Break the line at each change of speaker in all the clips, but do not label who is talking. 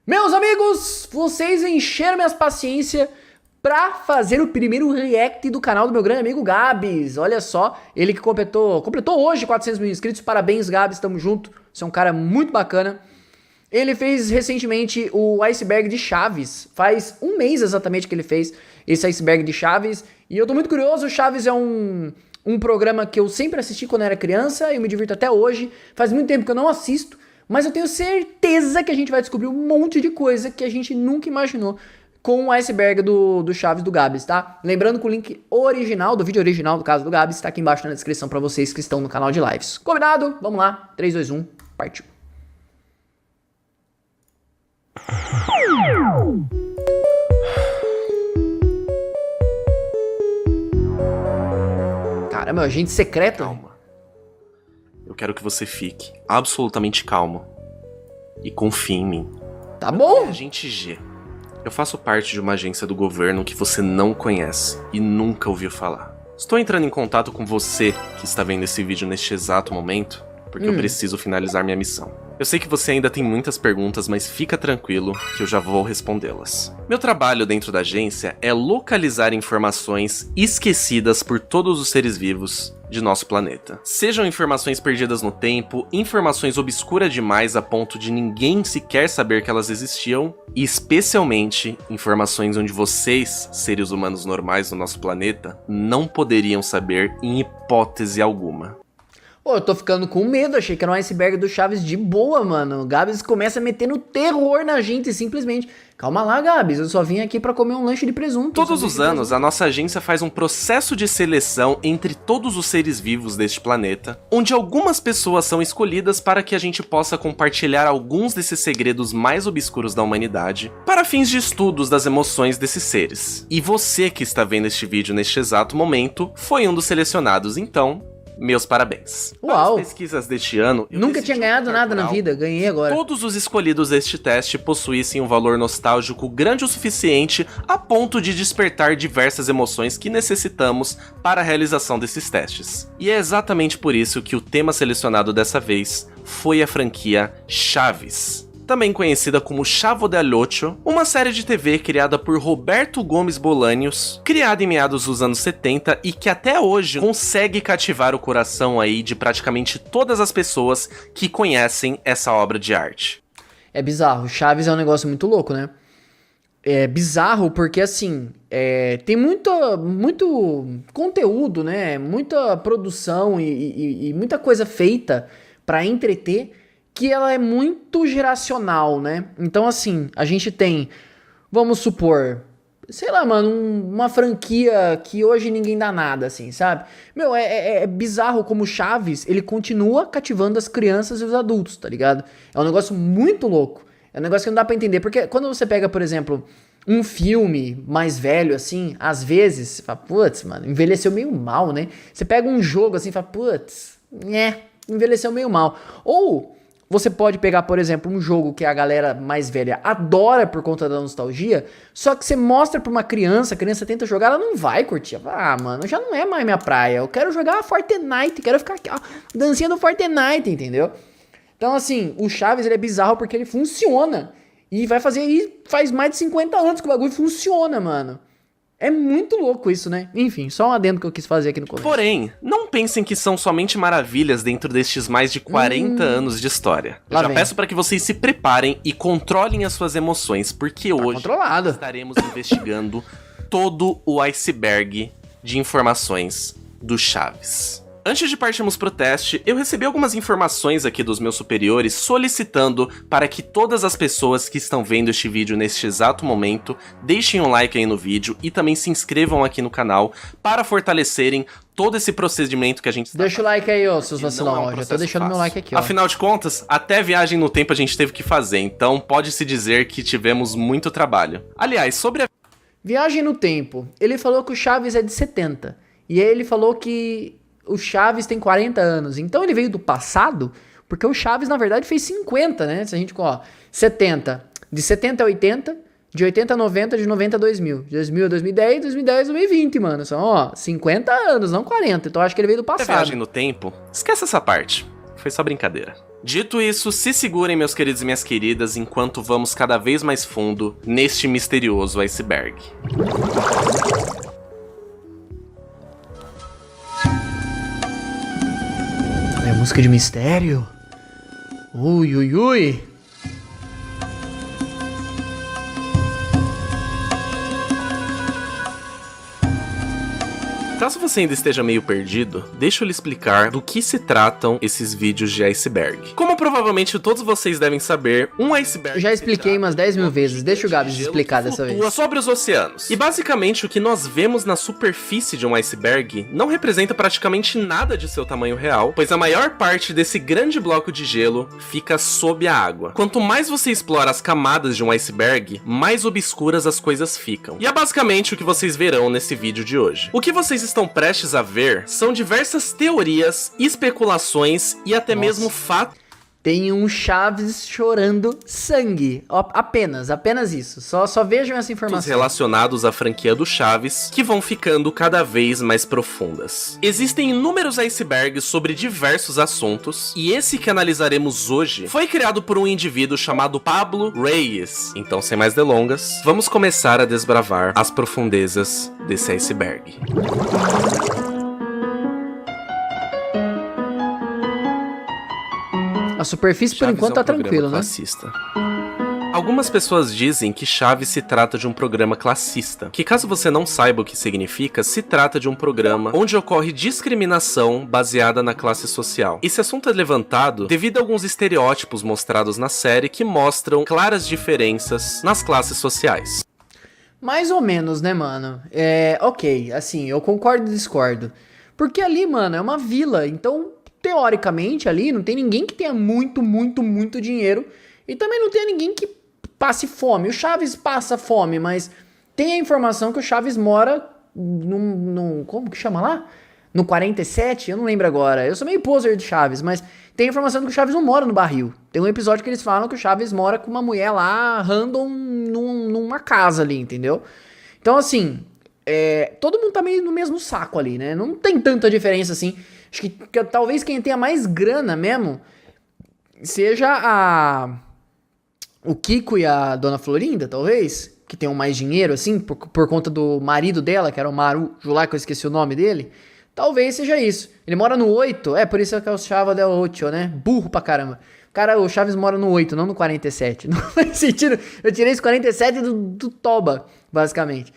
Meus amigos, vocês encheram minhas paciência pra fazer o primeiro react do canal do meu grande amigo Gabs. Olha só, ele que completou hoje 400 mil inscritos. Parabéns, Gabs, tamo junto. Você é um cara muito bacana. Ele fez recentemente o Iceberg de Chaves. Faz um mês exatamente que ele fez esse Iceberg de Chaves. E eu tô muito curioso. Chaves é um programa que eu sempre assisti quando era criança. Eu me divirto até hoje. Faz muito tempo que eu não assisto. Mas eu tenho certeza que a gente vai descobrir um monte de coisa que a gente nunca imaginou com o Iceberg do Chaves do Gabs, tá? Lembrando que o link original, do vídeo original do caso do Gabs, tá aqui embaixo na descrição pra vocês que estão no canal de lives. Combinado? Vamos lá. 3, 2, 1, partiu. Caramba, agente secreto.
Calma. Eu quero que você fique absolutamente calmo e confie em mim.
Tá bom.
Agente G. Eu faço parte de uma agência do governo que você não conhece e nunca ouviu falar. Estou entrando em contato com você que está vendo esse vídeo neste exato momento, porque eu preciso finalizar minha missão. Eu sei que você ainda tem muitas perguntas, mas fica tranquilo que eu já vou respondê-las. Meu trabalho dentro da agência é localizar informações esquecidas por todos os seres vivos de nosso planeta. Sejam informações perdidas no tempo, informações obscuras demais a ponto de ninguém sequer saber que elas existiam, e especialmente informações onde vocês, seres humanos normais do nosso planeta, não poderiam saber em hipótese alguma.
Pô, eu tô ficando com medo, achei que era um Iceberg do Chaves de boa, mano. O Gabs começa metendo terror na gente, simplesmente. Calma lá, Gabs, eu só vim aqui pra comer um lanche de presunto.
Todos os anos, a nossa agência faz um processo de seleção entre todos os seres vivos deste planeta, onde algumas pessoas são escolhidas para que a gente possa compartilhar alguns desses segredos mais obscuros da humanidade, para fins de estudos das emoções desses seres. E você que está vendo este vídeo neste exato momento, foi um dos selecionados, então... meus parabéns.
Uau!
Para as pesquisas deste ano...
Nunca tinha ganhado nada na vida, ganhei agora.
Todos os escolhidos deste teste possuíssem um valor nostálgico grande o suficiente a ponto de despertar diversas emoções que necessitamos para a realização desses testes. E é exatamente por isso que o tema selecionado dessa vez foi a franquia Chaves, também conhecida como Chavo del Ocho, uma série de TV criada por Roberto Gomes Bolanhos, criada em meados dos anos 70 e que até hoje consegue cativar o coração aí de praticamente todas as pessoas que conhecem essa obra de arte.
É bizarro, Chaves é um negócio muito louco, né? É bizarro porque, assim, tem muito conteúdo, né? Muita produção e muita coisa feita pra entreter, que ela é muito geracional, né? Então, assim, a gente tem, vamos supor, sei lá, mano, uma franquia que hoje ninguém dá nada, assim, sabe? Meu, é bizarro como Chaves, ele continua cativando as crianças e os adultos, tá ligado? É um negócio muito louco. É um negócio que não dá pra entender. Porque quando você pega, por exemplo, um filme mais velho, assim, às vezes, você fala, putz, mano, envelheceu meio mal, né? Você pega um jogo assim e fala, putz, envelheceu meio mal. Ou... você pode pegar, por exemplo, um jogo que a galera mais velha adora por conta da nostalgia, só que você mostra pra uma criança, a criança tenta jogar, ela não vai curtir. Ah, mano, já não é mais minha praia, eu quero jogar Fortnite, quero ficar aqui, ó, dancinha do Fortnite, entendeu? Então, assim, o Chaves, ele é bizarro porque ele funciona, e faz mais de 50 anos que o bagulho funciona, mano. É muito louco isso, né? Enfim, só um adendo que eu quis fazer aqui no começo.
Porém, não pensem que são somente maravilhas dentro destes mais de 40 anos de história. Eu já peço para que vocês se preparem e controlem as suas emoções, porque hoje estaremos investigando todo o iceberg de informações do Chaves. Antes de partirmos pro teste, eu recebi algumas informações aqui dos meus superiores solicitando para que todas as pessoas que estão vendo este vídeo neste exato momento deixem um like aí no vídeo e também se inscrevam aqui no canal para fortalecerem todo esse procedimento que a gente está
Deixa o like aí, ó, seus vacilão, ó, já tô deixando meu like aqui, ó.
Afinal de contas, até viagem no tempo a gente teve que fazer, então pode-se dizer que tivemos muito trabalho. Aliás, sobre a
viagem no tempo, ele falou que o Chaves é de 70, e aí ele falou que o Chaves tem 40 anos, então ele veio do passado, porque o Chaves na verdade fez 50, né? Se a gente, ó, 70, de 70 a 80, de 80 a 90, de 90 a 2000, de 2000 a 2010, 2010 a 2020, mano, são, ó, 50 anos, não 40, então acho que ele veio do passado.
viagem no tempo, esquece essa parte. Foi só brincadeira. Dito isso, se segurem, meus queridos e minhas queridas, enquanto vamos cada vez mais fundo neste misterioso iceberg.
É música de mistério? Ui, ui, ui.
Caso você ainda esteja meio perdido, deixa eu lhe explicar do que se tratam esses vídeos de iceberg. Como provavelmente todos vocês devem saber, um iceberg...
Eu já expliquei umas 10 mil vezes, deixa o Gabs explicar dessa vez.
Sobre os oceanos. E basicamente o que nós vemos na superfície de um iceberg não representa praticamente nada de seu tamanho real, pois a maior parte desse grande bloco de gelo fica sob a água. Quanto mais você explora as camadas de um iceberg, mais obscuras as coisas ficam. E é basicamente o que vocês verão nesse vídeo de hoje. O que vocês estão prestes a ver são diversas teorias, especulações e até mesmo fatos.
Tem um Chaves chorando sangue. Apenas isso. Só vejam essa informação.
Relacionados à franquia do Chaves, que vão ficando cada vez mais profundas. Existem inúmeros icebergs sobre diversos assuntos, e esse que analisaremos hoje foi criado por um indivíduo chamado Pablo Reyes. Então, sem mais delongas, vamos começar a desbravar as profundezas desse iceberg.
A superfície, por enquanto, tá tranquila, né?
Classista. Algumas pessoas dizem que Chaves se trata de um programa classista, que caso você não saiba o que significa, se trata de um programa onde ocorre discriminação baseada na classe social. Esse assunto é levantado devido a alguns estereótipos mostrados na série que mostram claras diferenças nas classes sociais.
Mais ou menos, né, mano? Ok, assim, eu concordo e discordo. Porque ali, mano, é uma vila, então... Teoricamente, ali, não tem ninguém que tenha muito dinheiro. E também não tem ninguém que passe fome. O Chaves passa fome, mas tem a informação que o Chaves mora como que chama lá? No 47? Eu não lembro agora. Eu sou meio poser de Chaves, mas tem a informação que o Chaves não mora no barril. Tem um episódio que eles falam que o Chaves mora com uma mulher lá, random, numa casa ali, entendeu? Então, assim, todo mundo tá meio no mesmo saco ali, né? Não tem tanta diferença assim. Acho que talvez quem tenha mais grana mesmo seja o Kiko e a Dona Florinda, talvez. Que tenham mais dinheiro, assim, por conta do marido dela, que era o Maru Julá, que eu esqueci o nome dele. Talvez seja isso. Ele mora no 8, por isso que é o Chava del 8, né? Burro pra caramba. O Chaves mora no 8, não no 47. Não faz sentido. Eu tirei esse 47 do Toba, basicamente.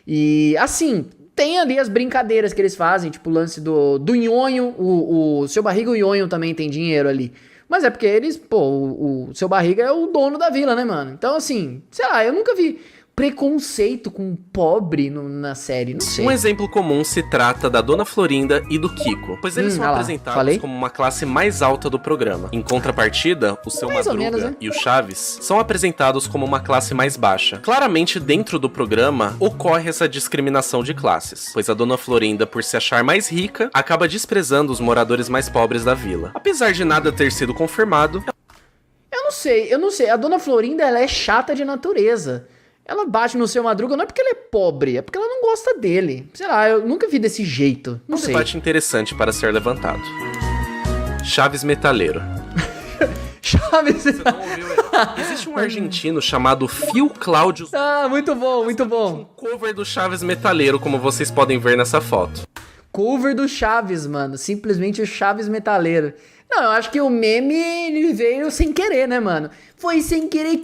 E, assim... Tem ali as brincadeiras que eles fazem, tipo o lance do Nhonho, o Seu Barriga e o Nhonho também tem dinheiro ali. Mas é porque eles, o Seu Barriga é o dono da vila, né, mano? Então, assim, sei lá, eu nunca vi preconceito com pobre na série, não sei.
Um exemplo comum se trata da Dona Florinda e do Kiko, pois eles são apresentados como uma classe mais alta do programa. Em contrapartida, o Seu Madruga
menos, né?
e o Chaves são apresentados como uma classe mais baixa. Claramente, dentro do programa, ocorre essa discriminação de classes, pois a Dona Florinda, por se achar mais rica, acaba desprezando os moradores mais pobres da vila. Apesar de nada ter sido confirmado...
Eu não sei. A Dona Florinda, ela é chata de natureza. Ela bate no Seu Madruga não é porque ele é pobre, é porque ela não gosta dele. Sei lá, eu nunca vi desse jeito. Não sei.
Um debate interessante para ser levantado. Chaves metaleiro.
Chaves...
Você não ouviu? Existe um argentino chamado Phil Cláudio.
Muito bom, muito bom.
Um cover do Chaves metaleiro, como vocês podem ver nessa foto.
Cover do Chaves, mano. Simplesmente o Chaves metaleiro. Não, eu acho que o meme, ele veio sem querer, né, mano? Foi sem querer.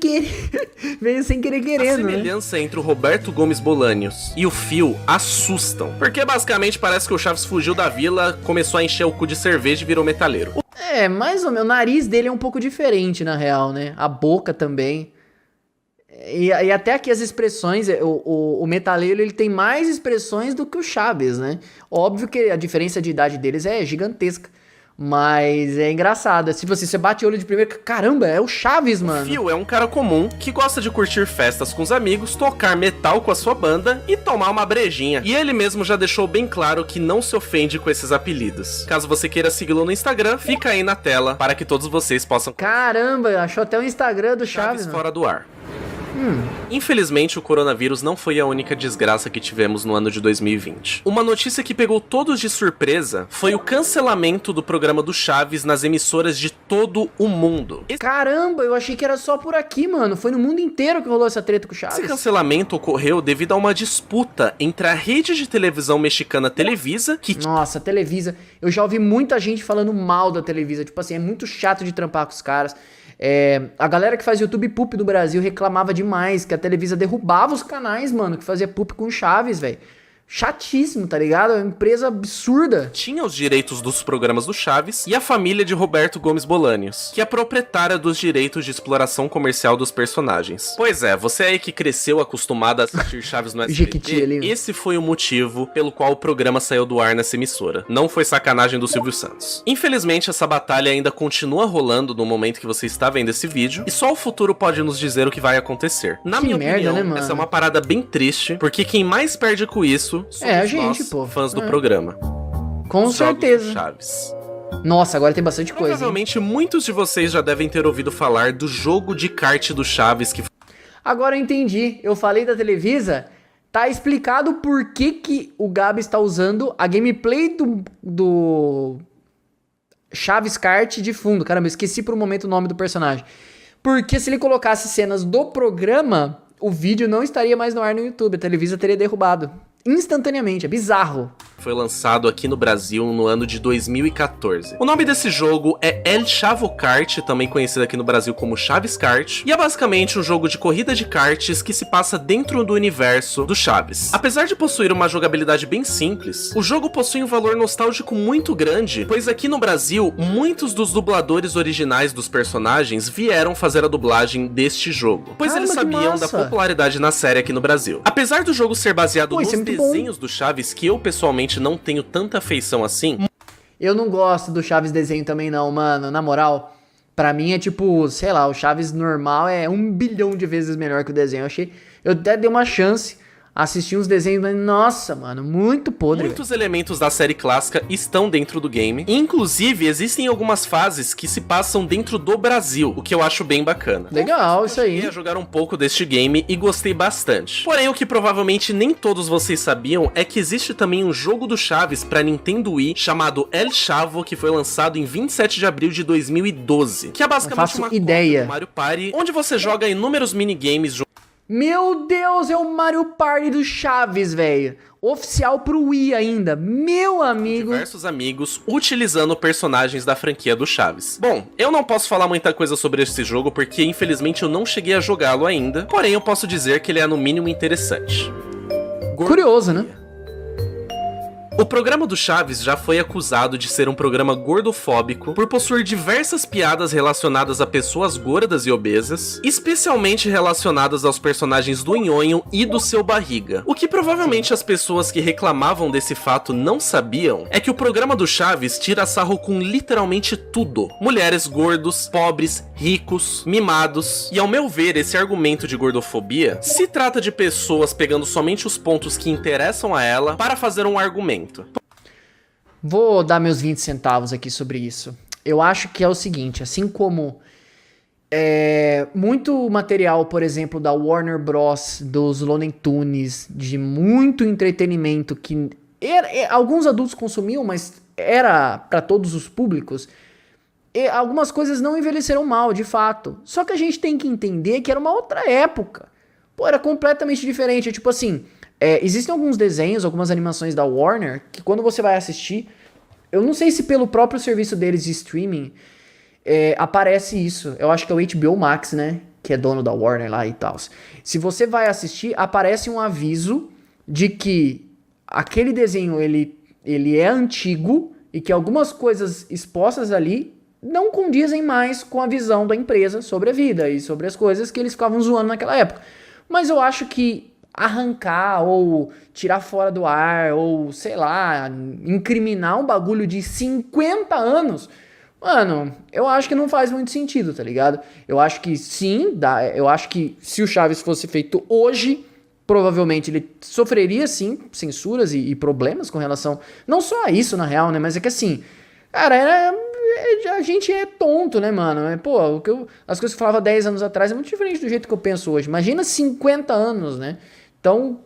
Veio sem querer querendo,
né? A semelhança entre o Roberto Gomes Bolanhos e o Phil assustam. Porque basicamente parece que o Chaves fugiu da vila, começou a encher o cu de cerveja e virou metaleiro.
Mais ou menos. O nariz dele é um pouco diferente, na real, né? A boca também. E até aqui as expressões, o metaleiro, ele tem mais expressões do que o Chaves, né? Óbvio que a diferença de idade deles é gigantesca. Mas é engraçado. Se você bate o olho de primeiro, caramba, é o Chaves, mano.
O Phil é um cara comum que gosta de curtir festas com os amigos, tocar metal com a sua banda e tomar uma brejinha. E ele mesmo já deixou bem claro que não se ofende com esses apelidos. Caso você queira segui-lo no Instagram, fica aí na tela para que todos vocês possam...
Caramba, achou até o Instagram do Chaves
Fora do ar. Infelizmente, o coronavírus não foi a única desgraça que tivemos no ano de 2020. Uma notícia que pegou todos de surpresa foi o cancelamento do programa do Chaves nas emissoras de todo o mundo.
Caramba, eu achei que era só por aqui, mano. Foi no mundo inteiro que rolou essa treta com o Chaves.
Esse cancelamento ocorreu devido a uma disputa entre a rede de televisão mexicana Televisa, que
Nossa, a Televisa. Eu já ouvi muita gente falando mal da Televisa. Tipo assim, é muito chato de trampar com os caras. A galera que faz YouTube Poop do Brasil reclamava demais que a Televisa derrubava os canais, mano, que fazia Poop com Chaves, velho. Chatíssimo, tá ligado? É uma empresa absurda.
tinha os direitos dos programas do Chaves, e a família de Roberto Gomes Bolanhos, que é proprietária dos direitos de exploração comercial dos personagens. Pois é, você aí que cresceu acostumado a assistir Chaves no
Jequiti ali,
SBT,
né?
esse foi o motivo pelo qual o programa saiu do ar nessa emissora. Não foi sacanagem do Silvio Santos. Infelizmente, essa batalha ainda continua rolando no momento que você está vendo esse vídeo, e só o futuro pode nos dizer o que vai acontecer. Na
Que
minha
merda,
opinião,
né, mano?
essa é uma parada bem triste, porque quem mais perde com isso somos
a gente,
nós,
pô.
fãs do programa.
Com
Os jogos do
certeza.
Chaves.
Nossa, agora tem bastante coisa, hein?
Provavelmente muitos de vocês já devem ter ouvido falar do jogo de kart do Chaves, que
Agora eu entendi. Eu falei da Televisa. Tá explicado por que o Gabi está usando a gameplay do Chaves Kart de fundo. Caramba, eu esqueci por um momento o nome do personagem. Porque se ele colocasse cenas do programa, o vídeo não estaria mais no ar no YouTube. A Televisa teria derrubado instantaneamente. É bizarro.
foi lançado aqui no Brasil no ano de 2014. O nome desse jogo é El Chavo Kart, também conhecido aqui no Brasil como Chaves Kart, e é basicamente um jogo de corrida de karts que se passa dentro do universo do Chaves. Apesar de possuir uma jogabilidade bem simples, o jogo possui um valor nostálgico muito grande, pois aqui no Brasil, muitos dos dubladores originais dos personagens vieram fazer a dublagem deste jogo, pois
Caramba,
eles
que
sabiam da
massa.
popularidade na série aqui no Brasil. Apesar do jogo ser baseado
Pô, isso
nos
é muito bom.
desenhos do Chaves, que eu pessoalmente não tenho tanta afeição assim,
Eu não gosto do Chaves desenho também não, mano. Na moral, pra mim é tipo, sei lá, o Chaves normal é 1 bilhão de vezes melhor que o desenho. Eu até dei uma chance, assisti uns desenhos, mas nossa, mano, muito podre.
muitos elementos da série clássica estão dentro do game. Inclusive, existem algumas fases que se passam dentro do Brasil, o que eu acho bem bacana.
Legal, isso
Eu
aí.
cheguei a jogar um pouco deste game e gostei bastante. Porém, o que provavelmente nem todos vocês sabiam é que existe também um jogo do Chaves para Nintendo Wii chamado El Chavo, que foi lançado em 27 de abril de 2012, que é basicamente
faço
uma
ideia.
cópia do Mario Party, onde você joga inúmeros minigames
Meu Deus, é o Mario Party do Chaves, velho. Oficial pro Wii ainda. Meu amigo.
diversos amigos utilizando personagens da franquia do Chaves. Bom, eu não posso falar muita coisa sobre esse jogo porque infelizmente eu não cheguei a jogá-lo ainda, porém eu posso dizer que ele é no mínimo interessante.
Curioso, né?
O programa do Chaves já foi acusado de ser um programa gordofóbico por possuir diversas piadas relacionadas a pessoas gordas e obesas, especialmente relacionadas aos personagens do Nhonho e do Seu Barriga. O que provavelmente as pessoas que reclamavam desse fato não sabiam é que o programa do Chaves tira sarro com literalmente tudo. Mulheres, gordos, pobres, ricos, mimados. E ao meu ver, esse argumento de gordofobia se trata de pessoas pegando somente os pontos que interessam a ela para fazer um argumento.
Vou dar meus 20 centavos aqui sobre isso. Eu acho que é o seguinte, assim como muito material, por exemplo, da Warner Bros, dos Looney Tunes, de muito entretenimento que alguns adultos consumiam, mas era para todos os públicos, e algumas coisas não envelheceram mal, de fato. Só que a gente tem que entender que era uma outra época. Pô, era completamente diferente. Tipo assim, existem alguns desenhos, algumas animações da Warner, que quando você vai assistir, eu não sei se pelo próprio serviço deles de streaming, aparece isso. Eu acho que é o HBO Max, né? Que é dono da Warner lá e tal. Se você vai assistir, aparece um aviso de que aquele desenho, ele é antigo e que algumas coisas expostas ali não condizem mais com a visão da empresa sobre a vida e sobre as coisas que eles ficavam zoando naquela época. Mas eu acho que arrancar ou tirar fora do ar ou, sei lá, incriminar um bagulho de 50 anos, mano, eu acho que não faz muito sentido, tá ligado? Eu acho que sim, eu acho que se o Chaves fosse feito hoje, provavelmente ele sofreria sim censuras e problemas com relação, não só a isso na real, né, mas é que assim, cara, a gente é tonto, né, mano? Pô, as coisas que eu falava 10 anos atrás é muito diferente do jeito que eu penso hoje. Imagina 50 anos, né? Então,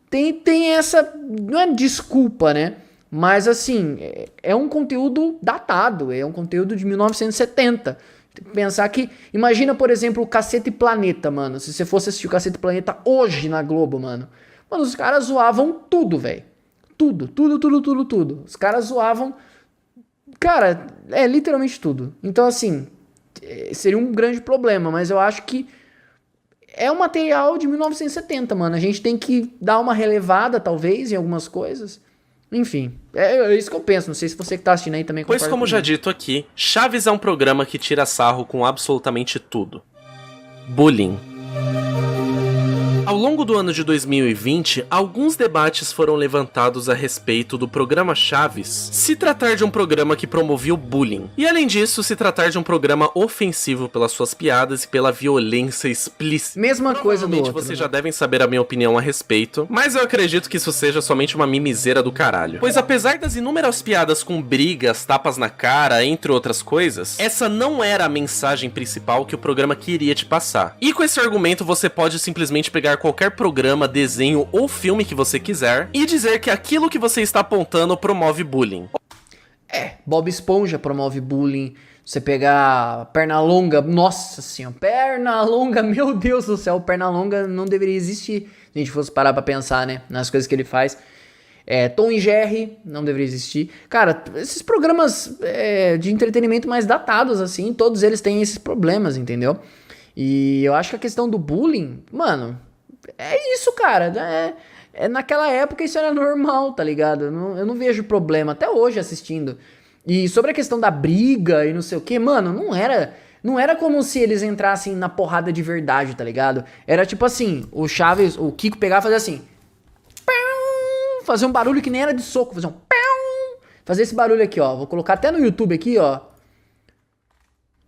tem essa... Não é desculpa, né? Mas, assim, é um conteúdo datado. É um conteúdo de 1970. Tem que pensar que... Imagina, por exemplo, o Cacete Planeta, mano. Se você fosse assistir o Cacete Planeta hoje na Globo, mano. Mano, os caras zoavam tudo, velho. Tudo. Os caras zoavam... Cara, literalmente tudo. Então, assim, seria um grande problema, mas eu acho que é um material de 1970, mano. A gente tem que dar uma relevada, talvez, em algumas coisas. Enfim, é isso que eu penso. Não sei se você que tá assistindo aí também concorda
Pois como
comigo.
já dito aqui, Chaves é um programa que tira sarro com absolutamente tudo. Bullying. Ao longo do ano de 2020, alguns debates foram levantados a respeito do programa Chaves se tratar de um programa que promovia o bullying. E além disso, se tratar de um programa ofensivo pelas suas piadas e pela violência explícita.
Mesma coisa do outro,
Vocês
né?
já devem saber a minha opinião a respeito, mas eu acredito que isso seja somente uma mimiseira do caralho. Pois apesar das inúmeras piadas com brigas, tapas na cara, entre outras coisas, essa não era a mensagem principal que o programa queria te passar. E com esse argumento você pode simplesmente pegar qualquer programa, desenho ou filme que você quiser e dizer que aquilo que você está apontando promove bullying.
Bob Esponja promove bullying. Você pegar Pernalonga, nossa senhora, Pernalonga, meu Deus do céu, Pernalonga não deveria existir. Se a gente fosse parar pra pensar, né, nas coisas que ele faz. Tom e Jerry não deveria existir. Cara, esses programas de entretenimento mais datados, assim, todos eles têm esses problemas, entendeu? E eu acho que a questão do bullying, mano, é isso, cara. Naquela época isso era normal, tá ligado? Eu não vejo problema, até hoje assistindo. E sobre a questão da briga e não sei o que, mano, não era como se eles entrassem na porrada de verdade, tá ligado? Era tipo assim, o Chaves, o Kiko pegava e fazia assim, fazer um barulho que nem era de soco, fazer um fazer esse barulho aqui, ó. Vou colocar até no YouTube aqui, ó.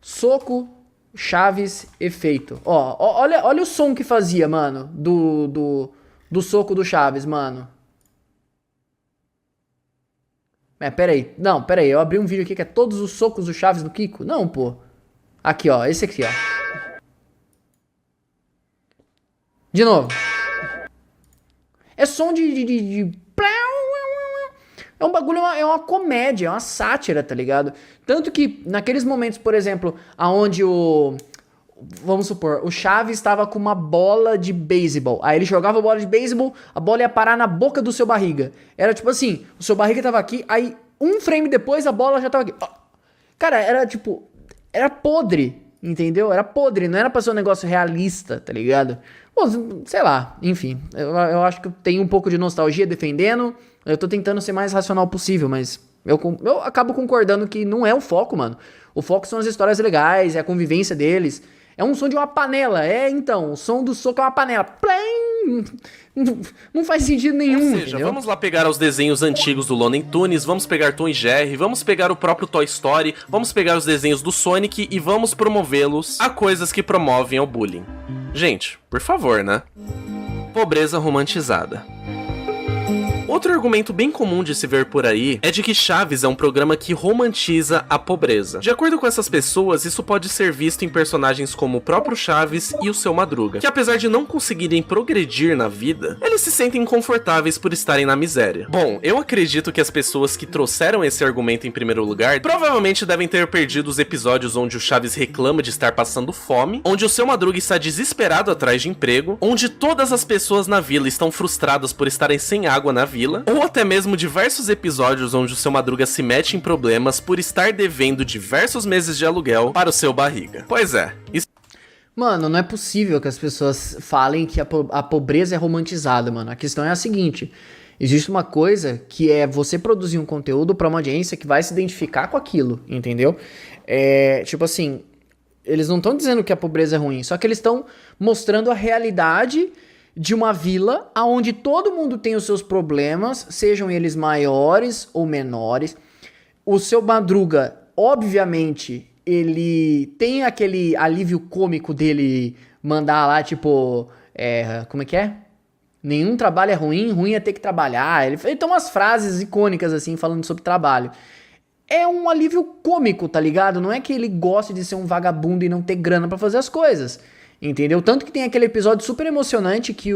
Soco, Chaves, efeito. Ó, olha o som que fazia, mano, do soco do Chaves, mano. Pera aí. Não, pera aí. Eu abri um vídeo aqui que é todos os socos do Chaves do Kiko. Não, pô. Aqui, ó. Esse aqui, ó. De novo. É som de... É um bagulho, é uma comédia, é uma sátira, tá ligado? Tanto que naqueles momentos, por exemplo, aonde vamos supor, o Chaves estava com uma bola de beisebol. Aí ele jogava a bola de beisebol, a bola ia parar na boca do seu barriga. Era tipo assim, o seu barriga tava aqui, aí um frame depois a bola já tava aqui. Cara, era tipo, era podre, entendeu? Era podre, não era pra ser um negócio realista, tá ligado? Pô, sei lá, enfim, eu acho que eu tenho um pouco de nostalgia defendendo, eu tô tentando ser mais racional possível, mas eu acabo concordando que não é o foco, mano. O foco são as histórias legais, é a convivência deles. É um som de uma panela, então, o som do soco é uma panela. Plém! Não faz sentido nenhum,
Ou seja,
entendeu?
vamos lá pegar os desenhos antigos do Looney Tunes, vamos pegar Tom e Jerry, vamos pegar o próprio Toy Story, vamos pegar os desenhos do Sonic e vamos promovê-los a coisas que promovem ao bullying. Gente, por favor, né? Pobreza romantizada. Outro argumento bem comum de se ver por aí é de que Chaves é um programa que romantiza a pobreza. De acordo com essas pessoas, isso pode ser visto em personagens como o próprio Chaves e o Seu Madruga, que apesar de não conseguirem progredir na vida, eles se sentem confortáveis por estarem na miséria. Bom, eu acredito que as pessoas que trouxeram esse argumento em primeiro lugar provavelmente devem ter perdido os episódios onde o Chaves reclama de estar passando fome, onde o Seu Madruga está desesperado atrás de emprego, onde todas as pessoas na vila estão frustradas por estarem sem água na vila, ou até mesmo diversos episódios onde o Seu Madruga se mete em problemas por estar devendo diversos meses de aluguel para o seu barriga. Pois é, isso...
Mano, não é possível que as pessoas falem que a pobreza é romantizada, mano. A questão é a seguinte, existe uma coisa que é você produzir um conteúdo pra uma audiência que vai se identificar com aquilo, entendeu? Tipo assim, eles não estão dizendo que a pobreza é ruim, só que eles estão mostrando a realidade de uma vila onde todo mundo tem os seus problemas, sejam eles maiores ou menores. O Seu Madruga, obviamente, ele tem aquele alívio cômico dele mandar lá, tipo, como é que é? Nenhum trabalho é ruim, ruim é ter que trabalhar. Ele tem umas frases icônicas, assim, falando sobre trabalho. é um alívio cômico, tá ligado? Não é que ele goste de ser um vagabundo e não ter grana pra fazer as coisas, entendeu? Tanto que tem aquele episódio super emocionante que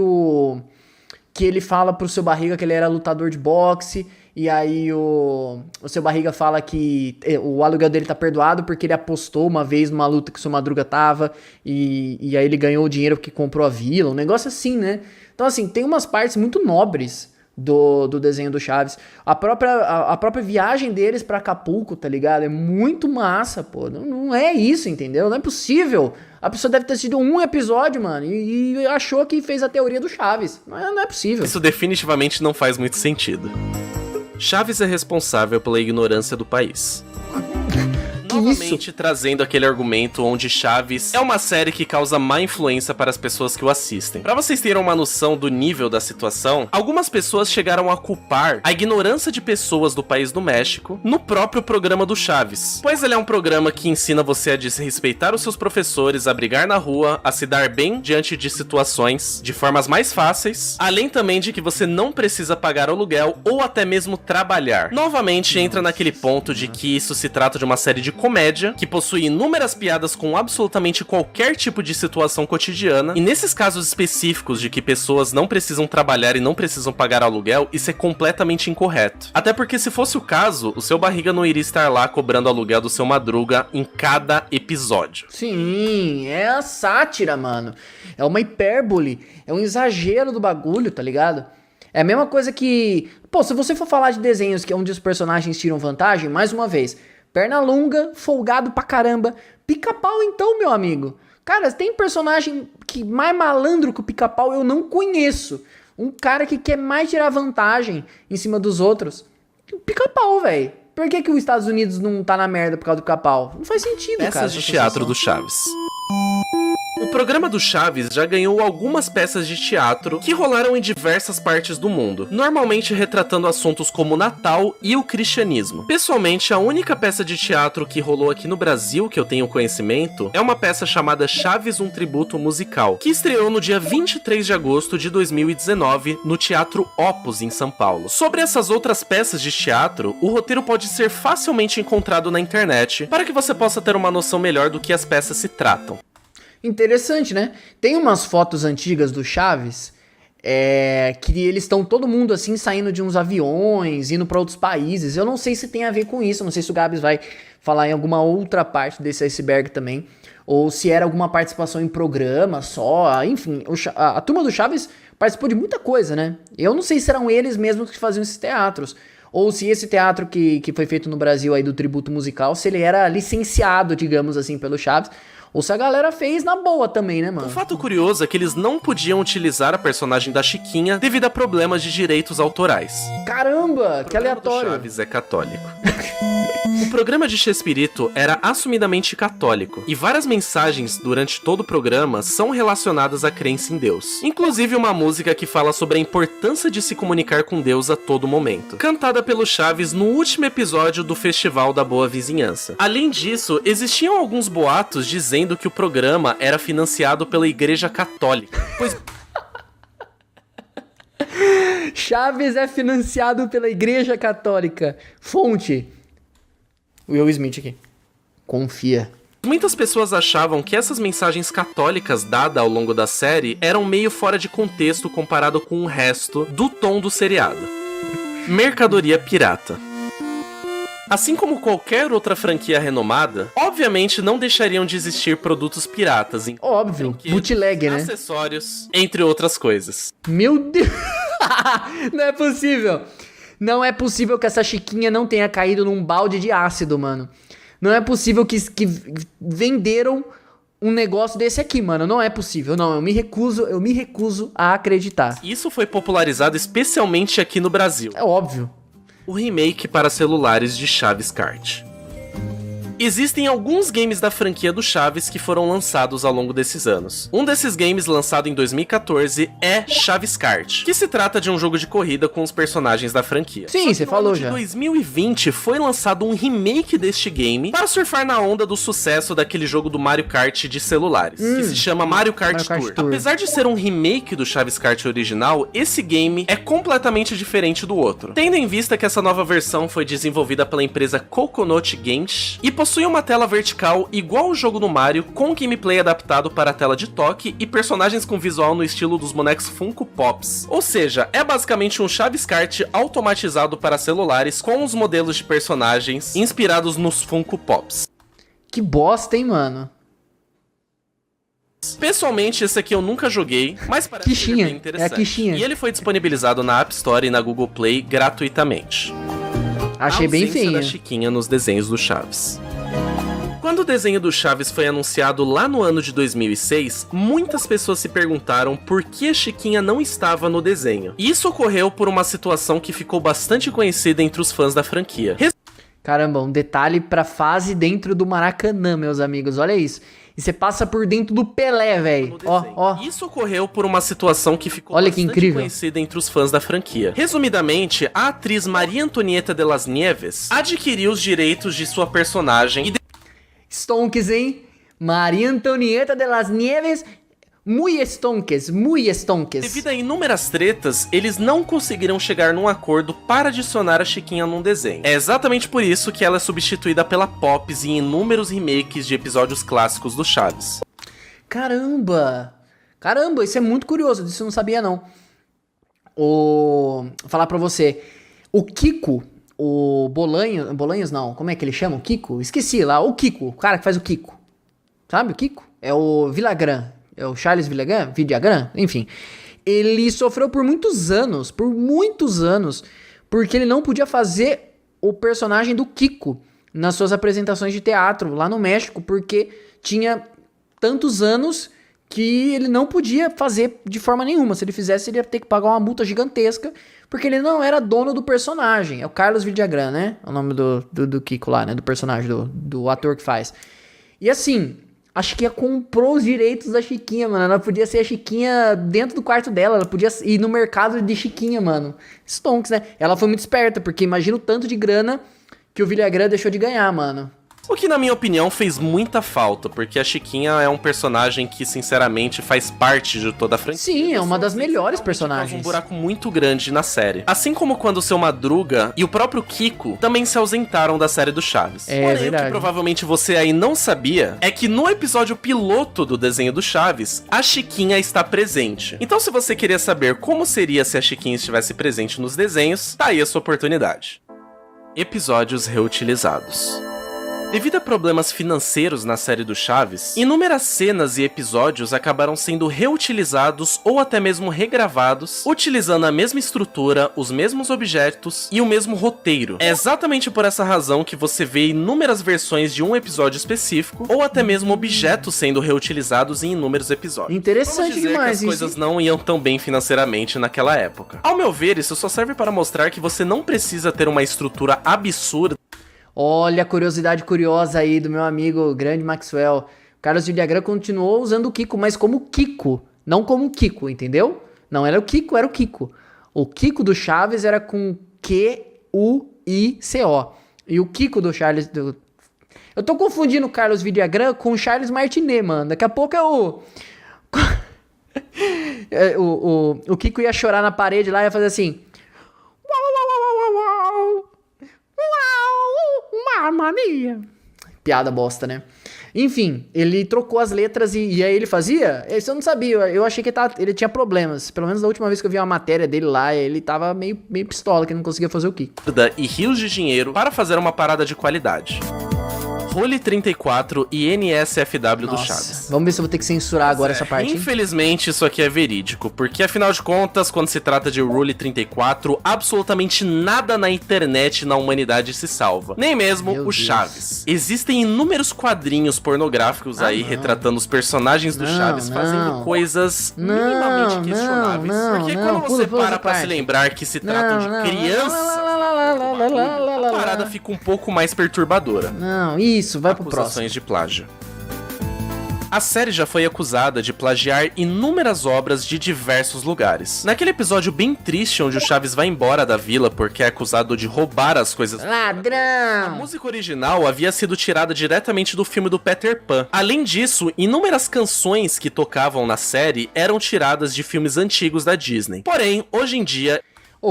ele fala pro Seu Barriga que ele era lutador de boxe, e aí o Seu Barriga fala que o aluguel dele tá perdoado porque ele apostou uma vez numa luta que o Seu Madruga tava, e aí ele ganhou o dinheiro porque comprou a vila, um negócio assim, né? Então assim, tem umas partes muito nobres do desenho do Chaves. A própria viagem deles pra Acapulco, tá ligado? É muito massa, pô. Não é isso, entendeu? Não é possível. A pessoa deve ter assistido um episódio, mano, e achou que fez a teoria do Chaves. Não é possível.
Isso definitivamente não faz muito sentido. Chaves é responsável pela ignorância do país. Novamente trazendo aquele argumento onde Chaves é uma série que causa má influência para as pessoas que o assistem. Pra vocês terem uma noção do nível da situação, algumas pessoas chegaram a culpar a ignorância de pessoas do país do México no próprio programa do Chaves. Pois ele é um programa que ensina você a desrespeitar os seus professores, a brigar na rua, a se dar bem diante de situações de formas mais fáceis, além também de que você não precisa pagar aluguel ou até mesmo trabalhar. Novamente entra naquele ponto de que isso se trata de uma série de comédia, que possui inúmeras piadas com absolutamente qualquer tipo de situação cotidiana, e nesses casos específicos de que pessoas não precisam trabalhar e não precisam pagar aluguel, isso é completamente incorreto. Até porque se fosse o caso, o Seu Barriga não iria estar lá cobrando aluguel do Seu Madruga em cada episódio.
Sim, é a sátira, mano. É uma hipérbole, é um exagero do bagulho, tá ligado? É a mesma coisa que... Pô, se você for falar de desenhos que é onde os personagens tiram vantagem, mais uma vez... Pernalonga, folgado pra caramba. Pica-Pau então, meu amigo. Cara, tem personagem que mais malandro que o Pica-Pau eu não conheço. Um cara que quer mais tirar vantagem em cima dos outros. O Pica-Pau, velho. Por que os Estados Unidos não tá na merda por causa do Pica-Pau? Não faz sentido, cara.
Peças de teatro do Chaves. O programa do Chaves já ganhou algumas peças de teatro que rolaram em diversas partes do mundo, normalmente retratando assuntos como o Natal e o cristianismo. Pessoalmente, a única peça de teatro que rolou aqui no Brasil que eu tenho conhecimento é uma peça chamada Chaves, um Tributo Musical, que estreou no dia 23 de agosto de 2019 no Teatro Opus, em São Paulo. Sobre essas outras peças de teatro, o roteiro pode ser facilmente encontrado na internet para que você possa ter uma noção melhor do que as peças se tratam.
Interessante, né? Tem umas fotos antigas do Chaves que eles estão todo mundo assim saindo de uns aviões, indo pra outros países. Eu não sei se tem a ver com isso, não sei se o Gabs vai falar em alguma outra parte desse iceberg também, ou se era alguma participação em programa só. Enfim, a turma do Chaves participou de muita coisa, né? Eu não sei se eram eles mesmos que faziam esses teatros, ou se esse teatro que foi feito no Brasil aí do tributo musical, se ele era licenciado, digamos assim, pelo Chaves, ou se a galera fez na boa também, né, mano?
O fato curioso é que eles não podiam utilizar a personagem da Chiquinha devido a problemas de direitos autorais.
Caramba, que aleatório.
O Chaves é católico. O programa de Chespirito era assumidamente católico, e várias mensagens durante todo o programa são relacionadas à crença em Deus. Inclusive uma música que fala sobre a importância de se comunicar com Deus a todo momento, cantada pelo Chaves no último episódio do Festival da Boa Vizinhança. Além disso, existiam alguns boatos dizendo que o programa era financiado pela Igreja Católica, pois...
Chaves é financiado pela Igreja Católica. Fonte: Will Smith aqui. Confia.
Muitas pessoas achavam que essas mensagens católicas dadas ao longo da série eram meio fora de contexto comparado com o resto do tom do seriado. Mercadoria pirata. Assim como qualquer outra franquia renomada, obviamente não deixariam de existir produtos piratas em
óbvio, bootleg, né?
Acessórios, entre outras coisas.
Meu Deus! Não é possível! Não é possível que essa Chiquinha não tenha caído num balde de ácido, mano. Não é possível que venderam um negócio desse aqui, mano. Não é possível. Não, eu me recuso a acreditar.
Isso foi popularizado especialmente aqui no Brasil.
É óbvio.
O remake para celulares de Chaves Kart. Existem alguns games da franquia do Chaves que foram lançados ao longo desses anos. Um desses games, lançado em 2014, é Chaves Kart, que se trata de um jogo de corrida com os personagens da franquia.
Sim, você falou já.
Em 2020 foi lançado um remake deste game para surfar na onda do sucesso daquele jogo do Mario Kart de celulares, que se chama Mario Kart Tour. Apesar de ser um remake do Chaves Kart original, esse game é completamente diferente do outro, tendo em vista que essa nova versão foi desenvolvida pela empresa Coconut Games e possui uma tela vertical igual ao jogo do Mario, com gameplay adaptado para a tela de toque e personagens com visual no estilo dos bonecos Funko Pops. Ou seja, é basicamente um Chaves Kart automatizado para celulares com os modelos de personagens inspirados nos Funko Pops.
Que bosta, hein, mano?
Pessoalmente, esse aqui eu nunca joguei, mas parece ser bem interessante.
É a quichinha.
E ele foi disponibilizado na App Store e na Google Play gratuitamente.
Achei bem feinho.
Da Chiquinha nos desenhos do Chaves. Quando o desenho do Chaves foi anunciado lá no ano de 2006, muitas pessoas se perguntaram por que a Chiquinha não estava no desenho. E isso ocorreu por uma situação que ficou bastante conhecida entre os fãs da franquia.
Caramba, um detalhe pra fase dentro do Maracanã, meus amigos, olha isso. E você passa por dentro do Pelé, velho. Ó.
Isso ocorreu por uma situação que ficou
olha que incrível,
conhecida entre os fãs da franquia. Resumidamente, a atriz Maria Antonieta de las Nieves adquiriu os direitos de sua personagem e
Stonks, hein? Maria Antonieta de las Nieves, muy stonks.
Devido a inúmeras tretas, eles não conseguiram chegar num acordo para adicionar a Chiquinha num desenho. É exatamente por isso que ela é substituída pela Pops em inúmeros remakes de episódios clássicos do Chaves.
Caramba, isso é muito curioso, disso eu não sabia não. Vou falar pra você, o Kiko, o Bolanhos não, como é que ele chama? O Kiko? Esqueci lá, o Kiko, o cara que faz o Kiko. Sabe o Kiko? É o Villagrán. É o Charles Villagrán, enfim. Ele sofreu por muitos anos, porque ele não podia fazer o personagem do Kiko nas suas apresentações de teatro lá no México, porque tinha tantos anos que ele não podia fazer de forma nenhuma. Se ele fizesse, ele ia ter que pagar uma multa gigantesca, porque ele não era dono do personagem. É o Carlos Villagrán, né? É o nome do Kiko lá, né? Do personagem, do ator que faz. E assim, a Chiquinha comprou os direitos da Chiquinha, mano. Ela podia ser a Chiquinha dentro do quarto dela. Ela podia ir no mercado de Chiquinha, mano. Stonks, né? Ela foi muito esperta, porque imagina o tanto de grana que o Villagrán deixou de ganhar, mano.
O que, na minha opinião, fez muita falta, porque a Chiquinha é um personagem que, sinceramente, faz parte de toda a franquia.
Sim, é uma das melhores personagens.
Um buraco muito grande na série. Assim como quando o Seu Madruga e o próprio Kiko também se ausentaram da série do Chaves.
É
Porém,
verdade.
O que provavelmente você aí não sabia é que no episódio piloto do desenho do Chaves, a Chiquinha está presente. Então, se você queria saber como seria se a Chiquinha estivesse presente nos desenhos, tá aí a sua oportunidade. Episódios reutilizados. Devido a problemas financeiros na série do Chaves, inúmeras cenas e episódios acabaram sendo reutilizados ou até mesmo regravados, utilizando a mesma estrutura, os mesmos objetos e o mesmo roteiro. É exatamente por essa razão que você vê inúmeras versões de um episódio específico, ou até mesmo objetos sendo reutilizados em inúmeros episódios.
Interessante
Vamos dizer
demais
que as coisas não iam tão bem financeiramente naquela época. Ao meu ver, isso só serve para mostrar que você não precisa ter uma estrutura absurda.
Olha a curiosidade curiosa aí do meu amigo grande Maxwell. Carlos Villagrán continuou usando o Kiko, mas como Kiko, não como Kiko, entendeu? Não era o Kiko, era o Kiko. O Kiko do Chaves era com Q-U-I-C-O. E o Kiko do Charles... Eu tô confundindo o Carlos Villagrán com o Charles Martinet, mano. Daqui a pouco é o Kiko ia chorar na parede lá e ia fazer assim... Mania. Piada bosta, né? Enfim, ele trocou as letras e aí ele fazia? Isso eu não sabia, eu achei que ele tinha problemas. Pelo menos da última vez que eu vi uma matéria dele lá, ele tava meio pistola, que não conseguia fazer o Kiko.
E rios de dinheiro para fazer uma parada de qualidade. Rule 34 e NSFW do Chaves.
Vamos ver se eu vou ter que censurar agora essa parte.
Infelizmente, isso aqui é verídico, porque afinal de contas, quando se trata de Rule 34, absolutamente nada na internet e na humanidade se salva. Nem mesmo o Chaves. Existem inúmeros quadrinhos pornográficos aí retratando os personagens do Chaves fazendo coisas minimamente questionáveis. Porque quando você para pra se lembrar que se tratam de crianças...
lá,
a parada fica um pouco mais perturbadora.
Não, isso, vai pro próximo.
Acusações de plágio. A série já foi acusada de plagiar inúmeras obras de diversos lugares. Naquele episódio bem triste onde o Chaves vai embora da vila porque é acusado de roubar as coisas... A
Ladrão!
música original havia sido tirada diretamente do filme do Peter Pan. Além disso, inúmeras canções que tocavam na série eram tiradas de filmes antigos da Disney. Porém, hoje em dia...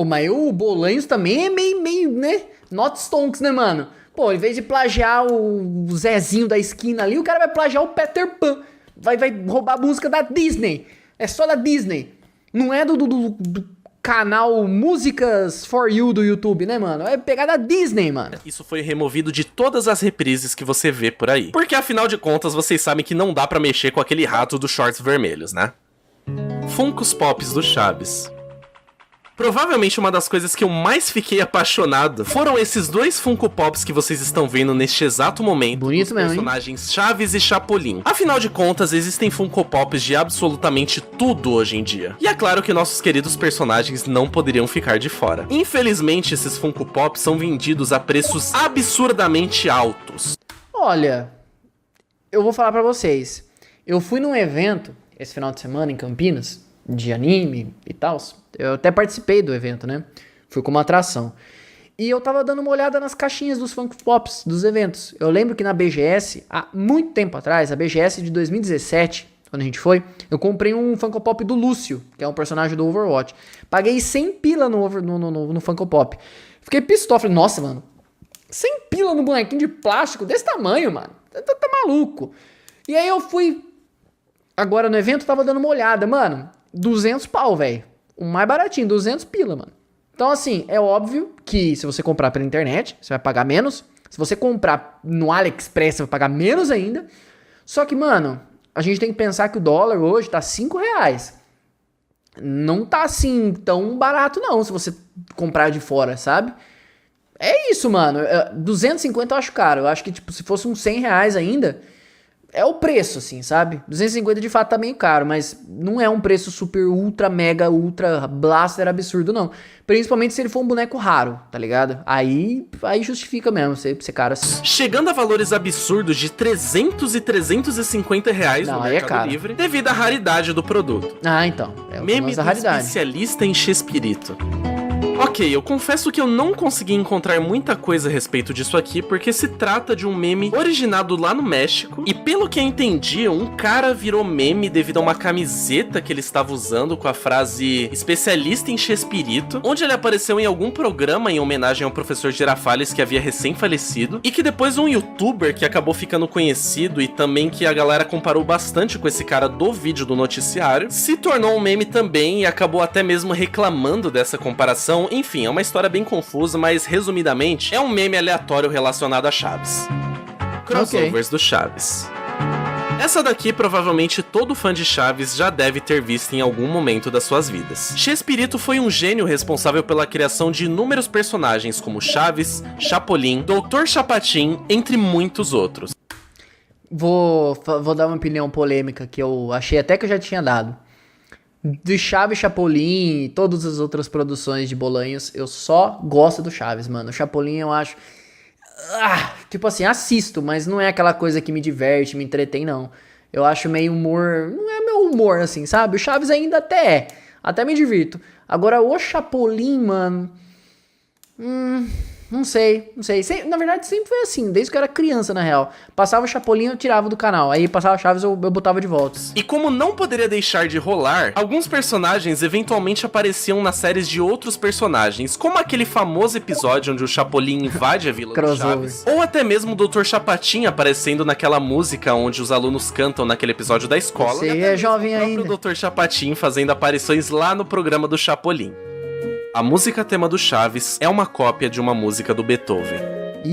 Mas o Bolanhos também é meio, né? Not Stonks, né, mano? Pô, em vez de plagiar o Zezinho da esquina ali, o cara vai plagiar o Peter Pan. Vai roubar a música da Disney. É só da Disney. Não é do canal Músicas For You do YouTube, né, mano? É pegar da Disney, mano.
Isso foi removido de todas as reprises que você vê por aí. Porque, afinal de contas, vocês sabem que não dá pra mexer com aquele rato dos shorts vermelhos, né? Funkos Pops do Chaves. Provavelmente uma das coisas que eu mais fiquei apaixonado foram esses dois Funko Pops que vocês estão vendo neste exato momento.
Bonito
dos
mesmo,
personagens Chaves e Chapolin. Afinal de contas, existem Funko Pops de absolutamente tudo hoje em dia. E é claro que nossos queridos personagens não poderiam ficar de fora. Infelizmente, esses Funko Pops são vendidos a preços absurdamente altos.
Olha, eu vou falar pra vocês. Eu fui num evento esse final de semana em Campinas, de anime e tal. Eu até participei do evento, né? Fui como atração. E eu tava dando uma olhada nas caixinhas dos Funko Pops dos eventos. Eu lembro que na BGS, há muito tempo atrás, a BGS de 2017, quando a gente foi, eu comprei um Funko Pop do Lúcio, que é um personagem do Overwatch. Paguei 100 pila no Funko Pop. Fiquei pistola, falei, nossa, mano, 100 pila no bonequinho de plástico desse tamanho, mano. Tá maluco. E aí eu fui, agora no evento, tava dando uma olhada, mano, 200 pau, velho. O mais baratinho, 200 pila, mano. Então, assim, é óbvio que se você comprar pela internet, você vai pagar menos. Se você comprar no AliExpress, você vai pagar menos ainda. Só que, mano, a gente tem que pensar que o dólar hoje tá 5 reais. Não tá, assim, tão barato, não, se você comprar de fora, sabe? É isso, mano. 250 eu acho caro. Eu acho que, tipo, se fosse uns 100 reais ainda... É o preço, assim, sabe? 250 de fato tá meio caro, mas não é um preço super, ultra, mega, ultra, blaster absurdo, não. Principalmente se ele for um boneco raro, tá ligado? Aí justifica mesmo ser caro assim.
Chegando a valores absurdos de 300 e 350 reais
Não,
no
aí
Mercado
é
Livre, devido à raridade do produto.
Ah, então. É o
Meme
famoso
do
raridade.
especialista em Chespirito. Ok, eu confesso que eu não consegui encontrar muita coisa a respeito disso aqui, porque se trata de um meme originado lá no México, e pelo que eu entendi, um cara virou meme devido a uma camiseta que ele estava usando com a frase especialista em Chespirito, onde ele apareceu em algum programa em homenagem ao professor Girafales que havia recém-falecido, e que depois um youtuber que acabou ficando conhecido e também que a galera comparou bastante com esse cara do vídeo do noticiário, se tornou um meme também e acabou até mesmo reclamando dessa comparação. Enfim, é uma história bem confusa, mas resumidamente, é um meme aleatório relacionado a Chaves. Crossovers do Chaves. Essa daqui provavelmente todo fã de Chaves já deve ter visto em algum momento das suas vidas. Chespirito foi um gênio responsável pela criação de inúmeros personagens como Chaves, Chapolin, Dr. Chapatin, entre muitos outros.
Vou dar uma opinião polêmica que eu achei até que eu já tinha dado. De Chaves, Chapolin e todas as outras produções de Bolanhos, eu só gosto do Chaves, mano. O Chapolin eu acho... tipo assim, assisto, mas não é aquela coisa que me diverte, me entretém, não. Eu acho meio humor... Não é meu humor, assim, sabe? O Chaves ainda até é. Até me divirto. Agora, o Chapolin, mano... Não sei. Na verdade, sempre foi assim, desde que eu era criança, na real. Passava o Chapolin, eu tirava do canal. Aí passava Chaves, eu botava de volta.
E como não poderia deixar de rolar, alguns personagens eventualmente apareciam nas séries de outros personagens, como aquele famoso episódio onde o Chapolin invade a vila do Chaves. Ou até mesmo o Dr. Chapatin aparecendo naquela música onde os alunos cantam naquele episódio da escola.
Você é jovem ainda.
O próprio Dr. Chapatin fazendo aparições lá no programa do Chapolin. A música tema do Chaves é uma cópia de uma música do Beethoven.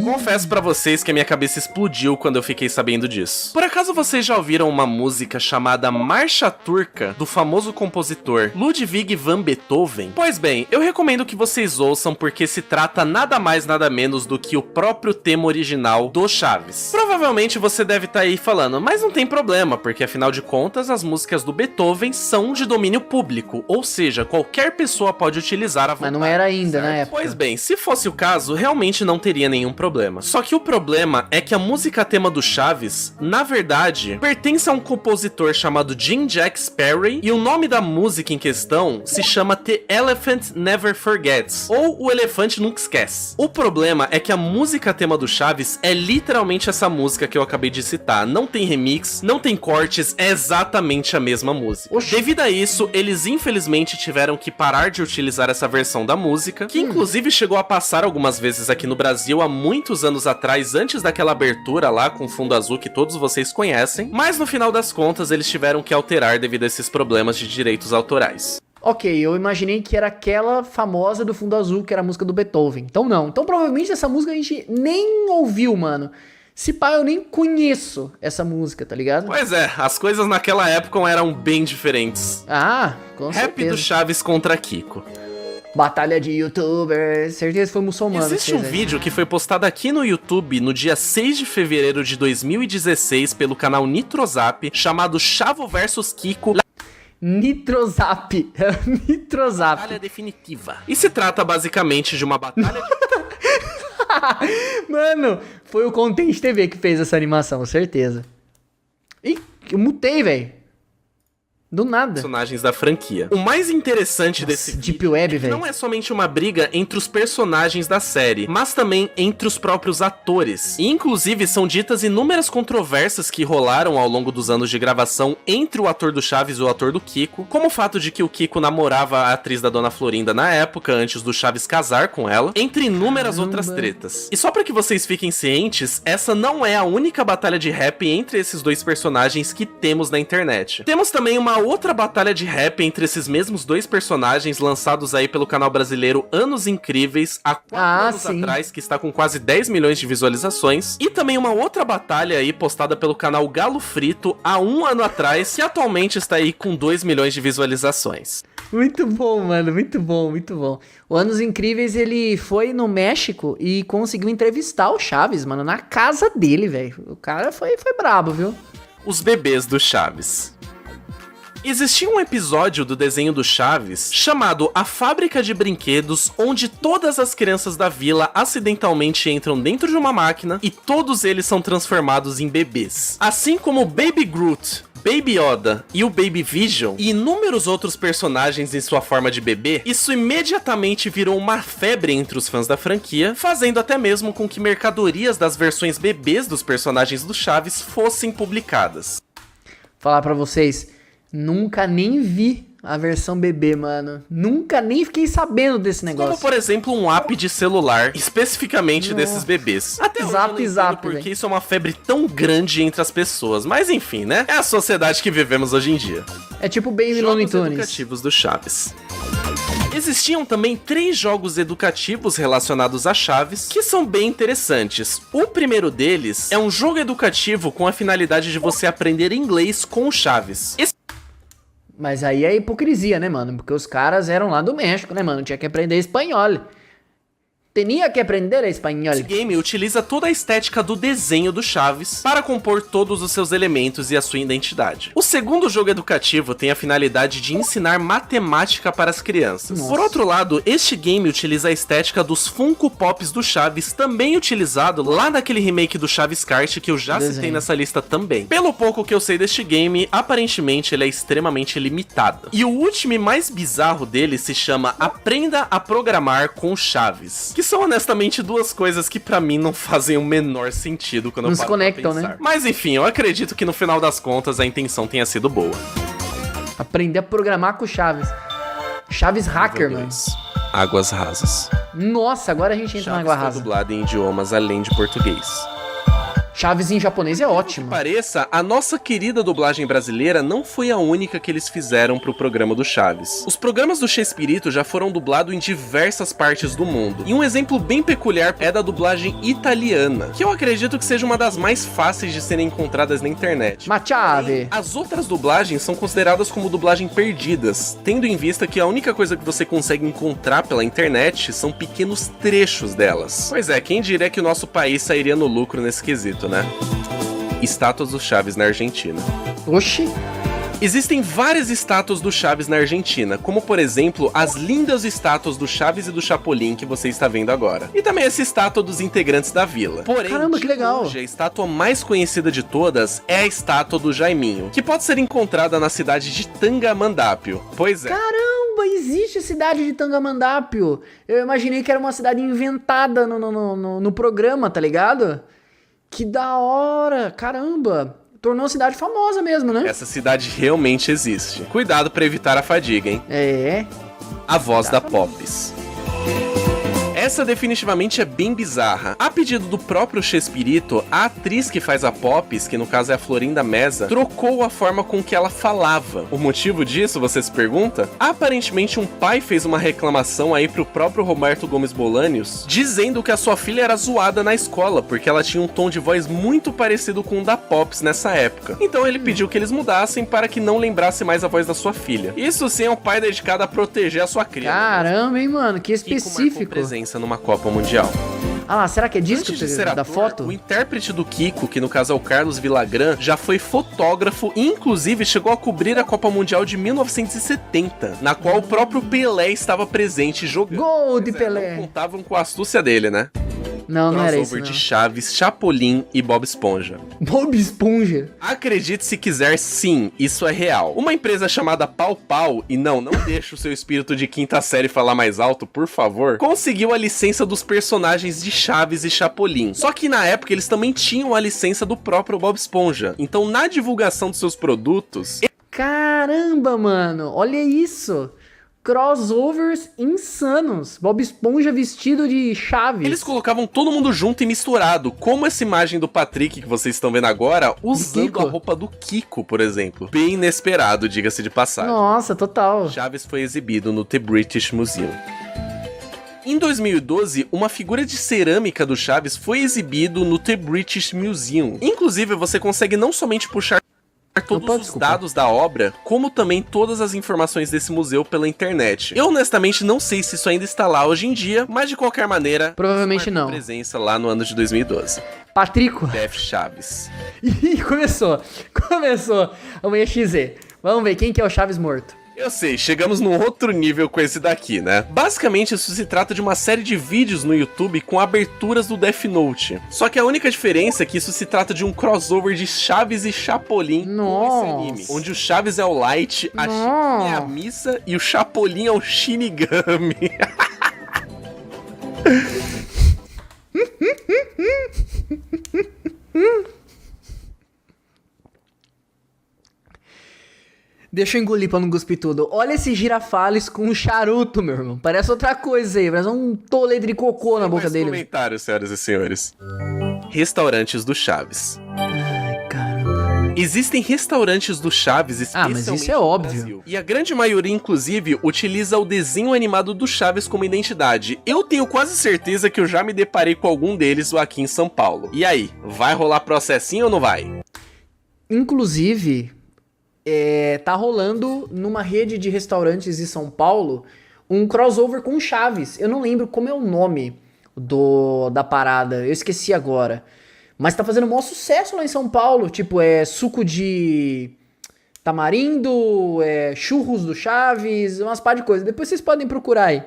Confesso pra vocês que a minha cabeça explodiu quando eu fiquei sabendo disso. Por acaso vocês já ouviram uma música chamada Marcha Turca, do famoso compositor Ludwig van Beethoven? Pois bem, eu recomendo que vocês ouçam porque se trata nada mais nada menos do que o próprio tema original do Chaves. Provavelmente você deve estar aí falando, mas não tem problema, porque afinal de contas as músicas do Beethoven são de domínio público, ou seja, qualquer pessoa pode utilizar à vontade.
Mas não era ainda,
certo?
na época.
Pois bem, se fosse o caso, realmente não teria nenhum problema. Só que o problema é que a música tema do Chaves, na verdade, pertence a um compositor chamado Jean-Jacques Perrey, e o nome da música em questão se chama The Elephant Never Forgets, ou O Elefante Nunca Esquece. O problema é que a música tema do Chaves é literalmente essa música que eu acabei de citar. Não tem remix, não tem cortes, é exatamente a mesma música.
Oxi.
Devido a isso, eles infelizmente tiveram que parar de utilizar essa versão da música, que inclusive chegou a passar algumas vezes aqui no Brasil há muitos anos atrás, antes daquela abertura lá com fundo azul que todos vocês conhecem, mas no final das contas eles tiveram que alterar devido a esses problemas de direitos autorais.
Ok, eu imaginei que era aquela famosa do fundo azul, que era a música do Beethoven. Então não. Então provavelmente essa música a gente nem ouviu, mano. Se pá, eu nem conheço essa música, tá ligado?
Pois é, as coisas naquela época eram bem diferentes.
Ah, com
Rap
certeza.
do Chaves contra Kiko.
Batalha de youtubers, certeza que foi muçulmano.
Existe um vídeo que foi postado aqui no YouTube no dia 6 de fevereiro de 2016 pelo canal Nitrozap, chamado Chavo vs Kiko.
Nitrozap. Nitrozap.
Batalha definitiva. E se trata basicamente de uma batalha de...
Mano, foi o Content TV que fez essa animação, certeza. Ih, eu mutei, velho. Do nada.
personagens da franquia. O mais interessante desse
Deep Web,
é que
velho.
não é somente uma briga entre os personagens da série, mas também entre os próprios atores. E inclusive são ditas inúmeras controvérsias que rolaram ao longo dos anos de gravação entre o ator do Chaves e o ator do Kiko, como o fato de que o Kiko namorava a atriz da Dona Florinda na época, antes do Chaves casar com ela, entre inúmeras outras tretas. E só pra que vocês fiquem cientes, essa não é a única batalha de rap entre esses dois personagens que temos na internet. Temos também uma outra batalha de rap entre esses mesmos dois personagens, lançados aí pelo canal brasileiro Anos Incríveis, há 4 anos atrás, que está com quase 10 milhões de visualizações. E também uma outra batalha aí, postada pelo canal Galo Frito, há 1 ano atrás, que atualmente está aí com 2 milhões de visualizações.
Muito bom, mano, muito bom, muito bom. O Anos Incríveis, ele foi no México e conseguiu entrevistar o Chaves, mano, na casa dele, velho. O cara foi brabo, viu?
Os bebês do Chaves. Existia um episódio do desenho do Chaves chamado A Fábrica de Brinquedos, onde todas as crianças da vila acidentalmente entram dentro de uma máquina e todos eles são transformados em bebês. Assim como Baby Groot, Baby Yoda e o Baby Vision e inúmeros outros personagens em sua forma de bebê, isso imediatamente virou uma febre entre os fãs da franquia, fazendo até mesmo com que mercadorias das versões bebês dos personagens do Chaves fossem publicadas.
Falar pra vocês, nunca nem vi a versão bebê, mano. Nunca nem fiquei sabendo desse negócio.
Como, por exemplo, um app de celular, especificamente desses bebês. Até hoje eu não entendo porque isso é uma febre tão grande entre as pessoas. Mas enfim, né? É a sociedade que vivemos hoje em dia.
É tipo Baby Looney
Jogos
Tunes.
educativos do Chaves. Existiam também 3 jogos educativos relacionados a Chaves, que são bem interessantes. O primeiro deles é um jogo educativo com a finalidade de você aprender inglês com o Chaves.
Mas aí é hipocrisia, né, mano? Porque os caras eram lá do México, né, mano? Tinha que aprender espanhol. Tinha que aprender espanhol.
Esse game utiliza toda a estética do desenho do Chaves para compor todos os seus elementos e a sua identidade. O segundo jogo educativo tem a finalidade de ensinar matemática para as crianças. Nossa. Por outro lado, este game utiliza a estética dos Funko Pops do Chaves, também utilizado lá naquele remake do Chaves Kart que eu já citei nessa lista também. Pelo pouco que eu sei deste game, aparentemente ele é extremamente limitado. E o último e mais bizarro dele se chama Aprenda a Programar com Chaves, que são honestamente duas coisas que pra mim não fazem o menor sentido quando eu paro pra pensar. Não se conectam, né? Mas enfim, eu acredito que no final das contas a intenção tenha sido boa.
Aprender a programar com Chaves. Chaves Hacker, mano.
Águas Rasas.
Nossa, agora a gente entra na água rasa.
Dublado em idiomas além de português.
Chaves em japonês é ótimo.
Pareça, a nossa querida dublagem brasileira não foi a única que eles fizeram pro programa do Chaves. Os programas do Chespirito já foram dublados em diversas partes do mundo. E um exemplo bem peculiar é da dublagem italiana, que eu acredito que seja uma das mais fáceis de serem encontradas na internet.
Machave.
As outras dublagens são consideradas como dublagem perdidas, tendo em vista que a única coisa que você consegue encontrar pela internet são pequenos trechos delas. Pois é, quem diria que o nosso país sairia no lucro nesse quesito, né? Estátuas do Chaves na Argentina.
Oxi.
Existem várias estátuas do Chaves na Argentina, como por exemplo, as lindas estátuas do Chaves e do Chapolin que você está vendo agora. E também essa estátua dos integrantes da vila. Porém,
caramba, que legal.
Hoje, a estátua mais conhecida de todas é a estátua do Jaiminho, que pode ser encontrada na cidade de Tangamandapio. Pois é.
Caramba, existe a cidade de Tangamandapio. Eu imaginei que era uma cidade inventada no programa, tá ligado? Que da hora, caramba. Tornou a cidade famosa mesmo, né?
Essa cidade realmente existe. Cuidado pra evitar a fadiga, hein?
É.
A voz da Pops. Essa definitivamente é bem bizarra. A pedido do próprio Chespirito, a atriz que faz a Pops, que no caso é a Florinda Meza, trocou a forma com que ela falava. O motivo disso, você se pergunta? Aparentemente um pai fez uma reclamação aí pro próprio Roberto Gomes Bolanhos, dizendo que a sua filha era zoada na escola, porque ela tinha um tom de voz muito parecido com o da Pops nessa época. Então ele pediu que eles mudassem para que não lembrasse mais a voz da sua filha. Isso sim é um pai dedicado a proteger a sua criança.
Caramba, hein, mano, que específico.
Presença numa Copa Mundial.
Ah lá, será que é disso
Antes
que
de ser
da
ator,
foto?
O intérprete do Kiko, que no caso é o Carlos Villagrán, já foi fotógrafo e inclusive chegou a cobrir a Copa Mundial de 1970, na qual o próprio Pelé estava presente jogando.
Gol de Pelé!
Não contavam com a astúcia dele, né?
Não, não era isso,
Crossover
não.
de Chaves, Chapolin e Bob Esponja.
Bob Esponja.
Acredite se quiser, sim, isso é real. Uma empresa chamada Pau Pau, e não deixa o seu espírito de quinta série falar mais alto, por favor, conseguiu a licença dos personagens de Chaves e Chapolin. Só que na época eles também tinham a licença do próprio Bob Esponja. Então na divulgação dos seus produtos...
Caramba, mano, olha isso. Crossovers insanos. Bob Esponja vestido de Chaves.
Eles colocavam todo mundo junto e misturado, como essa imagem do Patrick que vocês estão vendo agora, usando a roupa do Kiko, por exemplo. Bem inesperado, diga-se de passagem.
Nossa, total.
Chaves foi exibido no The British Museum. Em 2012, uma figura de cerâmica do Chaves foi exibido no The British Museum. Inclusive, você consegue não somente puxar todos os dados da obra, como também todas as informações desse museu pela internet. Eu honestamente não sei se isso ainda está lá hoje em dia, mas de qualquer maneira,
provavelmente não.
Presença lá no ano de 2012.
Patrico.
Def Chaves.
Ih, começou o EXE. Vamos ver quem que é o Chaves morto.
Eu sei, chegamos num outro nível com esse daqui, né? Basicamente, isso se trata de uma série de vídeos no YouTube com aberturas do Death Note. Só que a única diferença é que isso se trata de um crossover de Chaves e Chapolin com esse anime. Onde o Chaves é o Light, a Chiquinha é a Missa e o Chapolin é o Shinigami.
Deixa eu engolir pra não cuspir tudo. Olha esse girafales com um charuto, meu irmão. Parece outra coisa aí. Parece um toledo de cocô na boca dele.
Comentários, senhoras e senhores. Restaurantes do Chaves.
Ai, caramba.
Existem restaurantes do Chaves especialmente
mas isso é óbvio.
no Brasil. E a grande maioria, inclusive, utiliza o desenho animado do Chaves como identidade. Eu tenho quase certeza que eu já me deparei com algum deles aqui em São Paulo. E aí, vai rolar processinho ou não vai?
Inclusive... tá rolando numa rede de restaurantes em São Paulo um crossover com Chaves. Eu não lembro como é o nome da parada, eu esqueci agora. Mas tá fazendo o maior sucesso lá em São Paulo. Tipo, suco de tamarindo, churros do Chaves, umas par de coisas. Depois vocês podem procurar aí.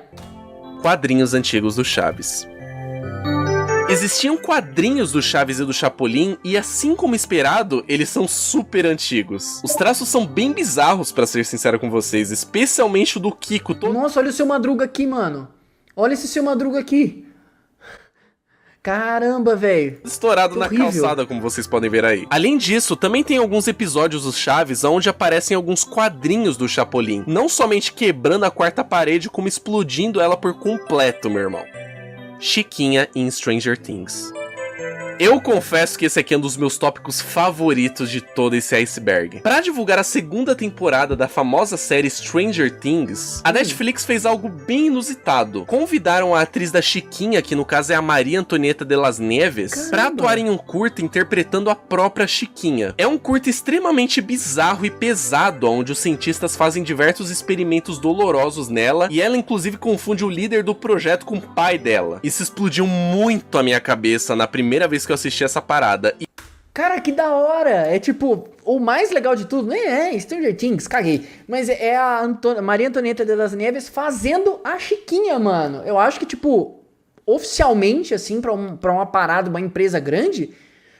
Quadrinhos antigos do Chaves. Existiam quadrinhos do Chaves e do Chapolin e, assim como esperado, eles são super antigos. Os traços são bem bizarros, pra ser sincero com vocês, especialmente o do Kiko.
Nossa, olha o seu Madruga aqui, mano. Olha esse seu Madruga aqui. Caramba, velho.
Estourado na calçada, como vocês podem ver aí. Além disso, também tem alguns episódios dos Chaves onde aparecem alguns quadrinhos do Chapolin. Não somente quebrando a quarta parede, como explodindo ela por completo, meu irmão. Chiquinha em Stranger Things. Eu confesso que esse aqui é um dos meus tópicos favoritos de todo esse iceberg. Pra divulgar a segunda temporada da famosa série Stranger Things, a Netflix fez algo bem inusitado. Convidaram a atriz da Chiquinha, que no caso é a Maria Antonieta de las Nieves, pra atuar em um curta interpretando a própria Chiquinha. É um curta extremamente bizarro e pesado, onde os cientistas fazem diversos experimentos dolorosos nela, e ela inclusive confunde o líder do projeto com o pai dela. Isso explodiu muito a minha cabeça na primeira vez que eu assisti essa parada.
Cara, que da hora! É tipo, o mais legal de tudo, nem é Stranger Things, caguei. Mas é a Maria Antonieta de las Nieves fazendo a Chiquinha, mano. Eu acho que, tipo, oficialmente, assim, pra uma parada, uma empresa grande,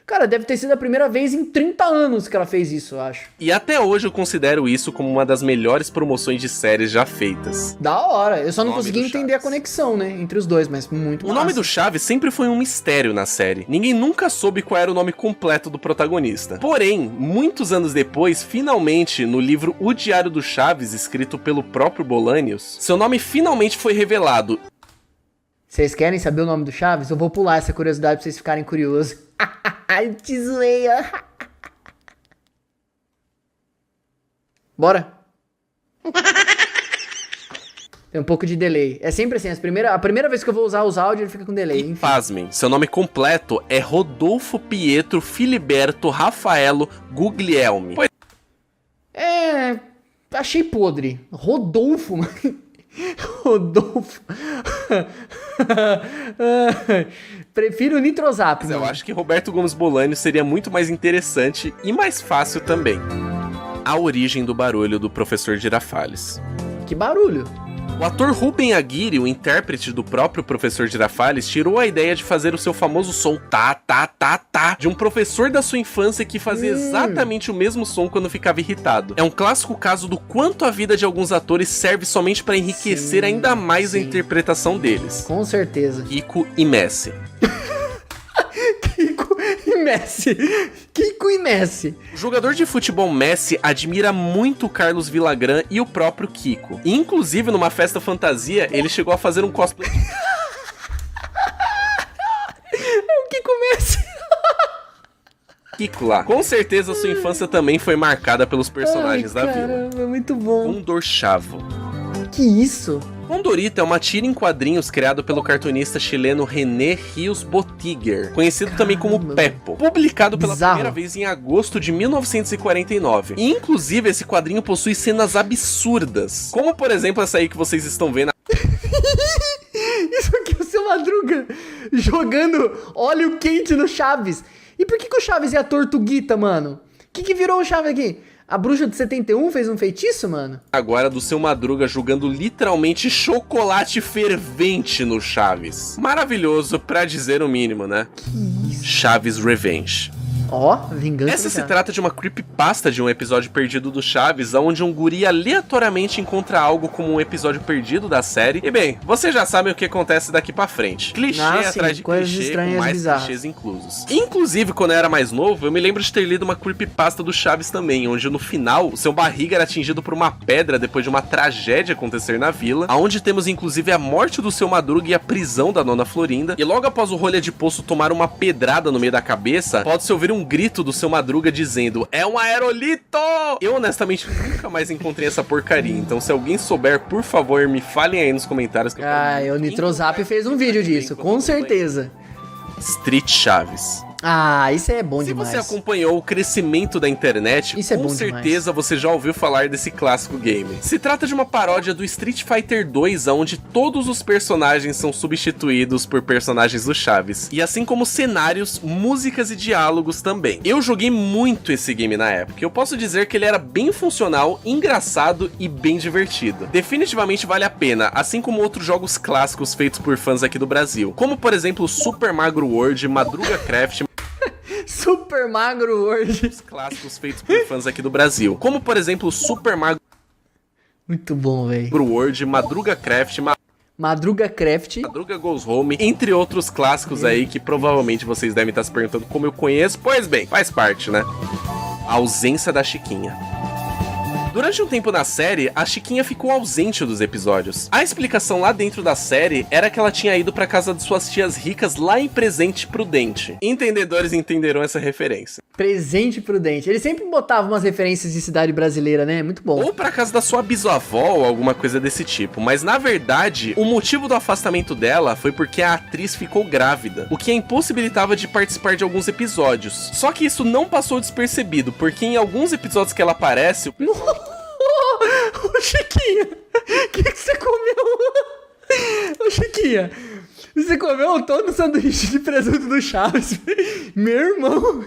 cara, deve ter sido a primeira vez em 30 anos que ela fez isso, eu acho.
E até hoje eu considero isso como uma das melhores promoções de séries já feitas.
Da hora, eu só não consegui entender a conexão, né, entre os dois, mas muito massa.
O nome do Chaves sempre foi um mistério na série. Ninguém nunca soube qual era o nome completo do protagonista. Porém, muitos anos depois, finalmente, no livro O Diário do Chaves, escrito pelo próprio Bolanhos, seu nome finalmente foi revelado.
Vocês querem saber o nome do Chaves? Eu vou pular essa curiosidade pra vocês ficarem curiosos. Ai, te zoei, ó. Bora. Tem um pouco de delay. É sempre assim, a primeira vez que eu vou usar os áudios, ele fica com delay.
E pasmem, seu nome completo é Rodolfo Pietro Filiberto Rafaelo Guglielmi.
Achei podre. Rodolfo, mano. Rodolfo. Prefiro o Nitrozap.
Mas eu acho que Roberto Gomes Bolanho seria muito mais interessante e mais fácil também. A origem do barulho do professor Girafales.
Que barulho?
O ator Ruben Aguirre, o intérprete do próprio professor Girafales, tirou a ideia de fazer o seu famoso som tá de um professor da sua infância que fazia exatamente o mesmo som quando ficava irritado. É um clássico caso do quanto a vida de alguns atores serve somente para enriquecer ainda mais a interpretação deles.
Com certeza.
Kiko e Messi.
Kiko e Messi.
O jogador de futebol Messi admira muito o Carlos Villagrán e o próprio Kiko. E, inclusive, numa festa fantasia, ele chegou a fazer um cosplay.
O Kiko Messi.
Kiko lá. Com certeza sua infância também foi marcada pelos personagens da vila.
É muito bom.
Condor Chavo.
Que isso?
Condorito é uma tira em quadrinhos criado pelo cartunista chileno René Rios Bottiger, conhecido também como Peppo, publicado pela primeira vez em agosto de 1949. E inclusive esse quadrinho possui cenas absurdas, como por exemplo essa aí que vocês estão vendo.
Isso aqui é o Seu Madruga jogando óleo quente no Chaves. E por que o Chaves é a Tortuguita, mano? O que virou o Chaves aqui? A bruxa de 71 fez um feitiço, mano?
Agora do Seu Madruga jogando literalmente chocolate fervente no Chaves. Maravilhoso pra dizer o mínimo, né?
Que isso?
Chaves Revenge.
Ó, vingança.
Essa se trata de uma creepypasta de um episódio perdido do Chaves, onde um guri aleatoriamente encontra algo como um episódio perdido da série. E bem, vocês já sabem o que acontece daqui pra frente. Clichê atrás de clichê, com mais clichês inclusos. Inclusive, quando eu era mais novo, eu me lembro de ter lido uma creepypasta do Chaves também, onde no final, o seu barriga era atingido por uma pedra depois de uma tragédia acontecer na vila, onde temos inclusive a morte do Seu Madruga e a prisão da Nona Florinda. E logo após o rolha de poço tomar uma pedrada no meio da cabeça, pode-se ouvir um grito do Seu Madruga dizendo: "É um aerolito!" Eu honestamente nunca mais encontrei essa porcaria, então se alguém souber, por favor, me falem aí nos comentários. Que
o Nitrozap fez um vídeo disso, com certeza.
Street Chaves.
Ah, isso é bom demais.
Se você acompanhou o crescimento da internet,
isso é
com
bom
certeza
demais.
Você já ouviu falar desse clássico game. Se trata de uma paródia do Street Fighter 2, onde todos os personagens são substituídos por personagens do Chaves. E assim como cenários, músicas e diálogos também. Eu joguei muito esse game na época. Eu posso dizer que ele era bem funcional, engraçado e bem divertido. Definitivamente vale a pena, assim como outros jogos clássicos feitos por fãs aqui do Brasil. Como por exemplo Super Magro World, Madruga Craft...
Super Magro World.
Os clássicos feitos por fãs aqui do Brasil. Como, por exemplo, Super Magro...
Muito bom, velho.
World, Madruga Craft...
Madruga Craft.
Madruga Goes Home, entre outros clássicos aí que provavelmente vocês devem estar se perguntando como eu conheço. Pois bem, faz parte, né? A ausência da Chiquinha. Durante um tempo na série, a Chiquinha ficou ausente dos episódios. A explicação lá dentro da série era que ela tinha ido pra casa de suas tias ricas lá em Presente Prudente. Entendedores entenderão essa referência.
Presente Prudente. Ele sempre botava umas referências de cidade brasileira, né? Muito bom.
Ou pra casa da sua bisavó ou alguma coisa desse tipo. Mas na verdade, o motivo do afastamento dela foi porque a atriz ficou grávida, o que a impossibilitava de participar de alguns episódios. Só que isso não passou despercebido, porque em alguns episódios que ela aparece...
Ô, Chiquinha, o que você comeu? Ô, Chiquinha, você comeu todo o sanduíche de presunto do Chaves? Meu irmão,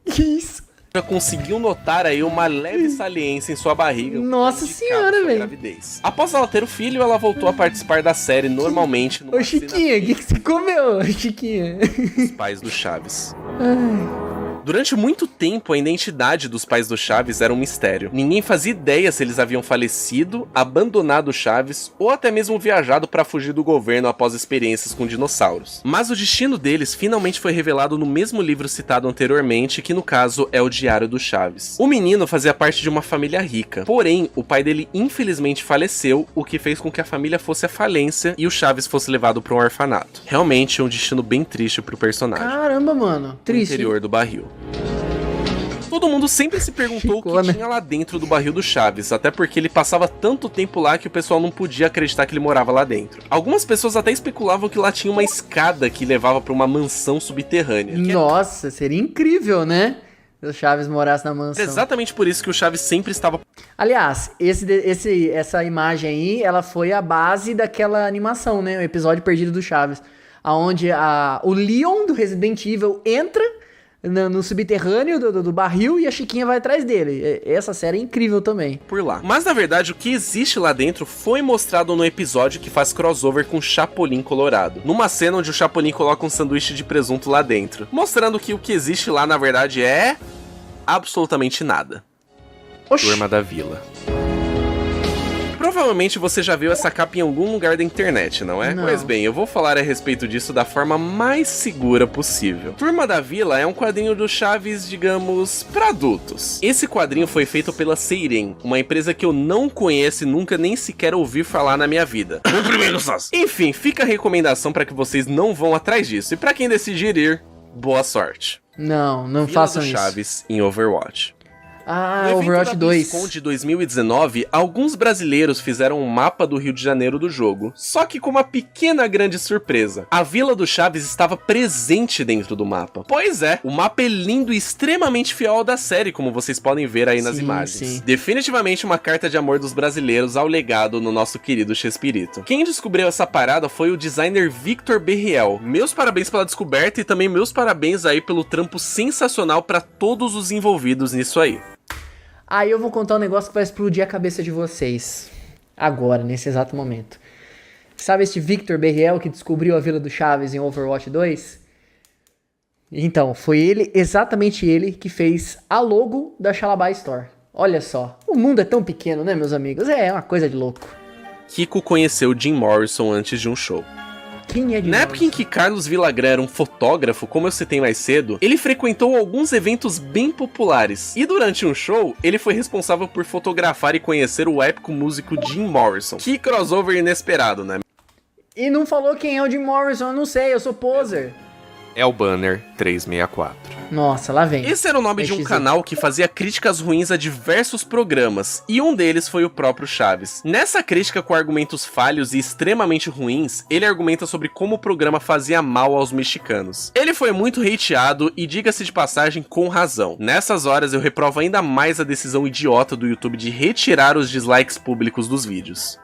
que isso?
Já conseguiu notar aí uma leve saliência em sua barriga.
Nossa senhora, velho.
Gravidez. Após ela ter o filho, ela voltou a participar da série normalmente.
Ô, Chiquinha, o que você comeu, Chiquinha?
Os pais do Chaves. Ai. Durante muito tempo, a identidade dos pais do Chaves era um mistério. Ninguém fazia ideia se eles haviam falecido, abandonado o Chaves ou até mesmo viajado para fugir do governo após experiências com dinossauros. Mas o destino deles finalmente foi revelado no mesmo livro citado anteriormente, que no caso é o Diário do Chaves. O menino fazia parte de uma família rica, porém o pai dele infelizmente faleceu, o que fez com que a família fosse à falência e o Chaves fosse levado para um orfanato. Realmente um destino bem triste pro personagem.
Caramba, mano, triste.
No interior do barril. Todo mundo sempre se perguntou o que tinha lá dentro do barril do Chaves, até porque ele passava tanto tempo lá que o pessoal não podia acreditar que ele morava lá dentro. Algumas pessoas até especulavam que lá tinha uma escada que levava pra uma mansão subterrânea.
Nossa, seria incrível, né? Se o Chaves morasse na mansão.
Exatamente por isso que o Chaves sempre estava...
Aliás, essa imagem aí, ela foi a base daquela animação, né? O episódio perdido do Chaves. Onde o Leon do Resident Evil entra no subterrâneo do barril e a Chiquinha vai atrás dele. Essa série é incrível também.
Por lá. Mas na verdade o que existe lá dentro foi mostrado no episódio que faz crossover com o Chapolin Colorado. Numa cena onde o Chapolin coloca um sanduíche de presunto lá dentro. Mostrando que o que existe lá na verdade é... absolutamente nada.
Oxi.
Turma da Vila. Provavelmente você já viu essa capa em algum lugar da internet, não é?
Não.
Pois bem, eu vou falar a respeito disso da forma mais segura possível. Turma da Vila é um quadrinho do Chaves, digamos, para adultos. Esse quadrinho foi feito pela Seiren, uma empresa que eu não conheço e nunca nem sequer ouvi falar na minha vida. Enfim, fica a recomendação para que vocês não vão atrás disso. E para quem decidir ir, boa sorte.
Não façam isso.
Chaves em Overwatch.
Ah, Overwatch 2.
No BlizzCon de 2019, alguns brasileiros fizeram um mapa do Rio de Janeiro do jogo, só que com uma pequena grande surpresa. A Vila do Chaves estava presente dentro do mapa. Pois é, o mapa é lindo e extremamente fiel ao da série, como vocês podem ver aí nas imagens.
Sim.
Definitivamente uma carta de amor dos brasileiros ao legado no nosso querido Chespirito. Quem descobriu essa parada foi o designer Victor Berriel. Meus parabéns pela descoberta e também meus parabéns aí pelo trampo sensacional para todos os envolvidos nisso aí.
Aí eu vou contar um negócio que vai explodir a cabeça de vocês. Agora, nesse exato momento. Sabe este Victor Berriel que descobriu a Vila do Chaves em Overwatch 2? Então, foi ele, exatamente ele, que fez a logo da Xalabá Store. Olha só, o mundo é tão pequeno, né, meus amigos? É uma coisa de louco.
Kiko conheceu Jim Morrison antes de um show.
Quem é de
Na época em que Carlos Villagrán era um fotógrafo, como eu citei mais cedo, ele frequentou alguns eventos bem populares. E durante um show, ele foi responsável por fotografar e conhecer o épico músico Jim Morrison. Que crossover inesperado, né?
E não falou quem é o Jim Morrison, eu não sei, eu sou poser.
É o Banner 364.
Nossa, lá vem.
Esse era o nome de um canal que fazia críticas ruins a diversos programas, e um deles foi o próprio Chaves. Nessa crítica com argumentos falhos e extremamente ruins, ele argumenta sobre como o programa fazia mal aos mexicanos. Ele foi muito hateado e, diga-se de passagem, com razão. Nessas horas eu reprovo ainda mais a decisão idiota do YouTube de retirar os dislikes públicos dos vídeos.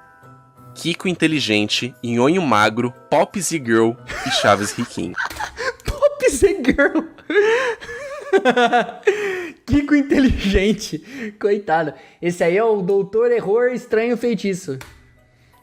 Kiko inteligente, Nhonho magro, Pops e Girl e Chaves riquinho.
Pops e Girl. Kiko inteligente. Coitado. Esse aí é o Doutor Error Estranho Feitiço.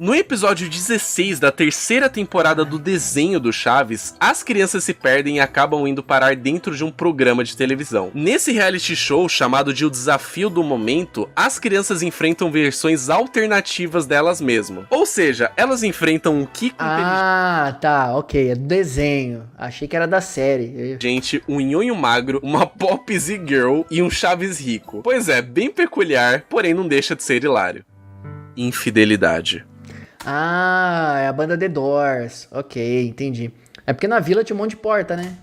No episódio 16 da terceira temporada do desenho do Chaves, as crianças se perdem e acabam indo parar dentro de um programa de televisão. Nesse reality show, chamado de O Desafio do Momento, as crianças enfrentam versões alternativas delas mesmas. Ou seja, elas enfrentam um Kiko
Ah, tá, ok, é do desenho. Achei que era da série.
inteligente, um nhonho magro, uma Popsy Girl e um Chaves rico. Pois é, bem peculiar, porém não deixa de ser hilário. Infidelidade.
Ah, é a banda The Doors. Ok, entendi. É porque na vila tinha um monte de porta, né?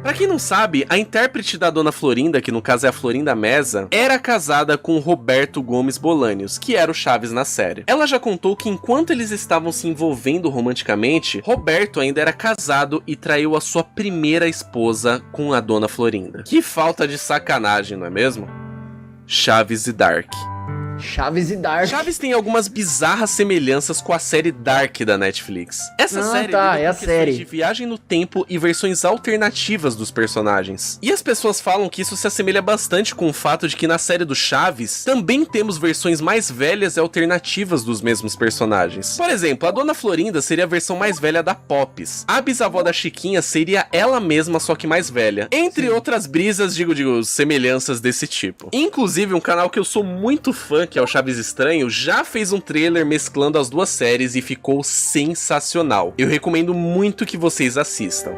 Pra quem não sabe, a intérprete da Dona Florinda, que no caso é a Florinda Meza, era casada com Roberto Gomes Bolanhos, que era o Chaves na série. Ela já contou que enquanto eles estavam se envolvendo romanticamente, Roberto ainda era casado e traiu a sua primeira esposa com a Dona Florinda. Que falta de sacanagem, não é mesmo? Chaves e Dark.
Chaves e Dark.
Chaves tem algumas bizarras semelhanças com a série Dark da Netflix. Essa série lida
é a
com questões
série
de viagem no tempo e versões alternativas dos personagens. E as pessoas falam que isso se assemelha bastante com o fato de que na série do Chaves também temos versões mais velhas e alternativas dos mesmos personagens. Por exemplo, a Dona Florinda seria a versão mais velha da Pops. A bisavó da Chiquinha seria ela mesma, só que mais velha. Entre outras brisas, digo, semelhanças desse tipo. Inclusive, um canal que eu sou muito fã, que é o Chaves Estranho, já fez um trailer mesclando as duas séries e ficou sensacional. Eu recomendo muito que vocês assistam.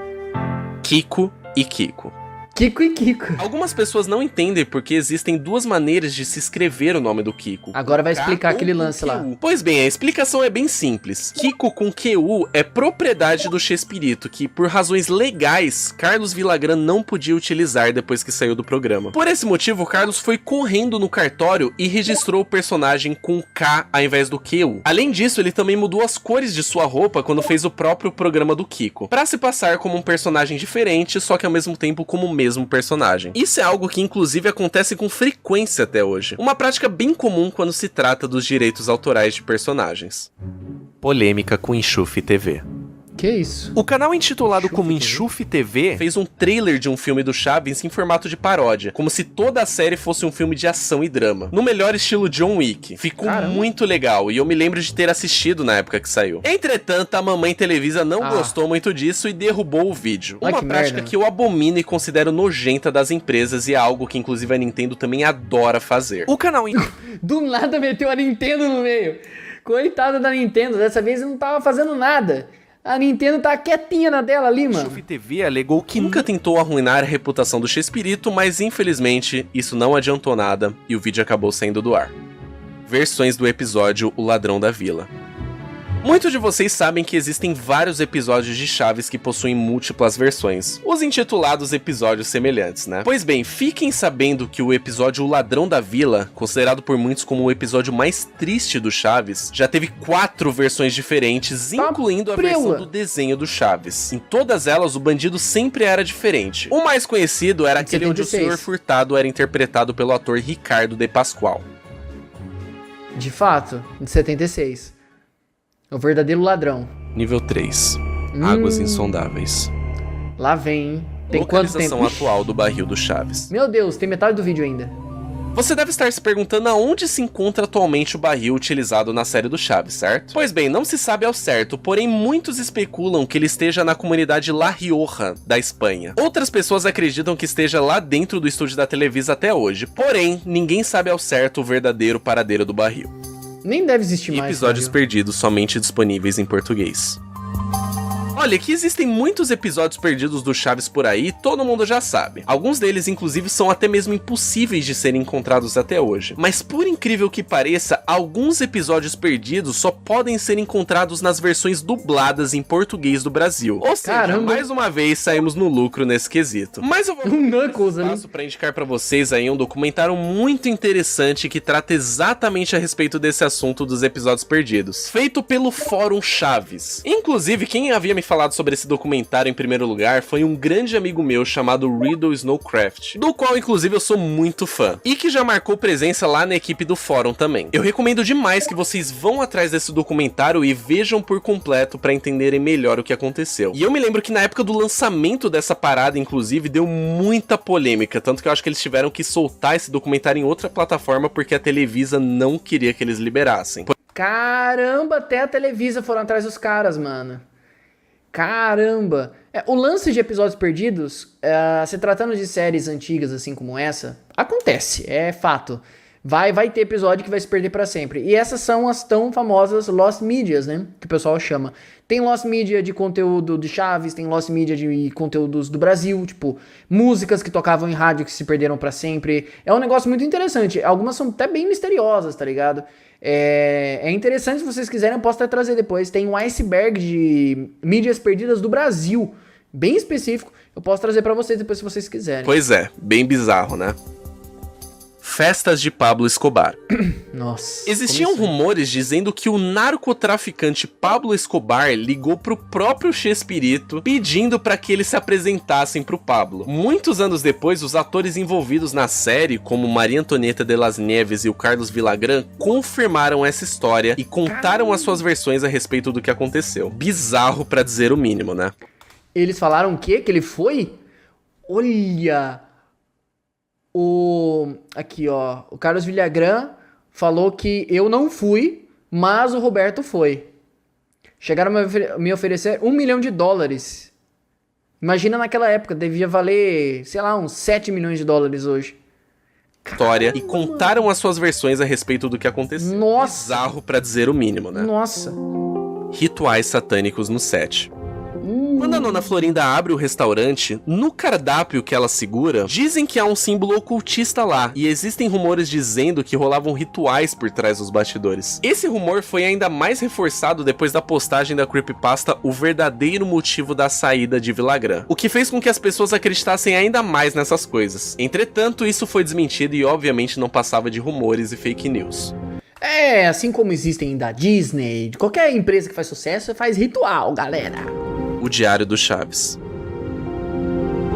Kiko e Kiko.
Kiko e Kiko.
Algumas pessoas não entendem porque existem duas maneiras de se escrever o nome do Kiko.
Agora vai explicar
K
aquele
ou
lance lá.
QU. Pois bem, a explicação é bem simples. Kiko com QU é propriedade do Chespirito, que por razões legais, Carlos Villagrán não podia utilizar depois que saiu do programa. Por esse motivo, Carlos foi correndo no cartório e registrou o personagem com K ao invés do QU. Além disso, ele também mudou as cores de sua roupa quando fez o próprio programa do Kiko, pra se passar como um personagem diferente, só que ao mesmo tempo como o mesmo personagem. Isso é algo que inclusive acontece com frequência até hoje. Uma prática bem comum quando se trata dos direitos autorais de personagens. Polêmica com Enxufe TV.
Que isso?
O canal intitulado
Enxufe
como
TV?
Enxufe TV fez um trailer de um filme do Chaves em formato de paródia, como se toda a série fosse um filme de ação e drama, no melhor estilo John Wick. Ficou muito legal e eu me lembro de ter assistido na época que saiu. Entretanto, a mamãe Televisa não gostou muito disso e derrubou o vídeo. Uma prática que eu abomino e considero nojenta das empresas e é algo que inclusive a Nintendo também adora fazer. O canal
Do nada meteu a Nintendo no meio. Coitada da Nintendo, dessa vez não tava fazendo nada. A Nintendo tá quietinha na dela ali, mano.
Enxufe TV alegou que nunca tentou arruinar a reputação do Chespirito, mas infelizmente isso não adiantou nada e o vídeo acabou saindo do ar. Versões do episódio O Ladrão da Vila. Muitos de vocês sabem que existem vários episódios de Chaves que possuem múltiplas versões, os intitulados episódios semelhantes, né? Pois bem, fiquem sabendo que o episódio O Ladrão da Vila, considerado por muitos como o episódio mais triste do Chaves, já teve 4 versões diferentes, incluindo a versão do desenho do Chaves. Em todas elas, o bandido sempre era diferente. O mais conhecido era aquele onde o Sr. Furtado era interpretado pelo ator Ricardo de Pascoal.
De fato, de 76. O verdadeiro ladrão.
Nível 3. Águas insondáveis.
Lá vem, hein? Tem quanto tempo?
Localização atual do barril do Chaves.
Meu Deus, tem metade do vídeo ainda.
Você deve estar se perguntando aonde se encontra atualmente o barril utilizado na série do Chaves, certo? Pois bem, não se sabe ao certo, porém muitos especulam que ele esteja na comunidade La Rioja, da Espanha. Outras pessoas acreditam que esteja lá dentro do estúdio da Televisa até hoje, porém, ninguém sabe ao certo o verdadeiro paradeiro do barril.
Nem deve existir mais.
Episódios perdidos somente disponíveis em português. Olha, que existem muitos episódios perdidos do Chaves por aí, todo mundo já sabe. Alguns deles, inclusive, são até mesmo impossíveis de serem encontrados até hoje. Mas por incrível que pareça, alguns episódios perdidos só podem ser encontrados nas versões dubladas em português do Brasil. Ou seja, mais uma vez saímos no lucro nesse quesito. Mas eu vou passo para indicar para vocês aí um documentário muito interessante que trata exatamente a respeito desse assunto dos episódios perdidos, feito pelo Fórum Chaves. Inclusive, quem havia me falado sobre esse documentário em primeiro lugar foi um grande amigo meu chamado Riddle Snowcraft, do qual inclusive eu sou muito fã, e que já marcou presença lá na equipe do fórum também. Eu recomendo demais que vocês vão atrás desse documentário e vejam por completo pra entenderem melhor o que aconteceu. E eu me lembro que na época do lançamento dessa parada, inclusive, deu muita polêmica, tanto que eu acho que eles tiveram que soltar esse documentário em outra plataforma porque a Televisa não queria que eles liberassem.
Caramba, até a Televisa foram atrás dos caras, mano. Caramba. O lance de episódios perdidos, se tratando de séries antigas assim como essa, acontece, é fato. Vai ter episódio que vai se perder pra sempre. E essas são as tão famosas Lost Medias, né? Que o pessoal chama. Tem Lost Media de conteúdo de Chaves, tem Lost Media de conteúdos do Brasil, tipo, músicas que tocavam em rádio que se perderam pra sempre. É um negócio muito interessante. Algumas são até bem misteriosas, tá ligado? É interessante, se vocês quiserem, eu posso até trazer depois. Tem um iceberg de mídias perdidas do Brasil, bem específico. Eu posso trazer pra vocês depois se vocês quiserem.
Pois é, bem bizarro, né? Festas de Pablo Escobar.
Nossa.
Existiam rumores dizendo que o narcotraficante Pablo Escobar ligou pro próprio Chespirito pedindo para que eles se apresentassem pro Pablo. Muitos anos depois, os atores envolvidos na série, como Maria Antonieta de las Nieves e o Carlos Villagrán, confirmaram essa história e contaram as suas versões a respeito do que aconteceu. Bizarro pra dizer o mínimo, né?
Eles falaram o quê? Que ele foi? Olha... Aqui, ó. O Carlos Villagrán falou que eu não fui, mas o Roberto foi. Chegaram a me oferecer $1 milhão. Imagina naquela época, devia valer, sei lá, uns $7 milhões hoje.
História e contaram as suas versões a respeito do que aconteceu.
Nossa!
Bizarro pra dizer o mínimo, né?
Nossa!
Rituais satânicos no set. Quando a Nona Florinda abre o restaurante, no cardápio que ela segura, dizem que há um símbolo ocultista lá, e existem rumores dizendo que rolavam rituais por trás dos bastidores. Esse rumor foi ainda mais reforçado depois da postagem da creepypasta O Verdadeiro Motivo da Saída de Villagrán, o que fez com que as pessoas acreditassem ainda mais nessas coisas. Entretanto, isso foi desmentido e obviamente não passava de rumores e fake news.
Assim como existem da Disney, de qualquer empresa que faz sucesso, faz ritual, galera.
O Diário do Chaves.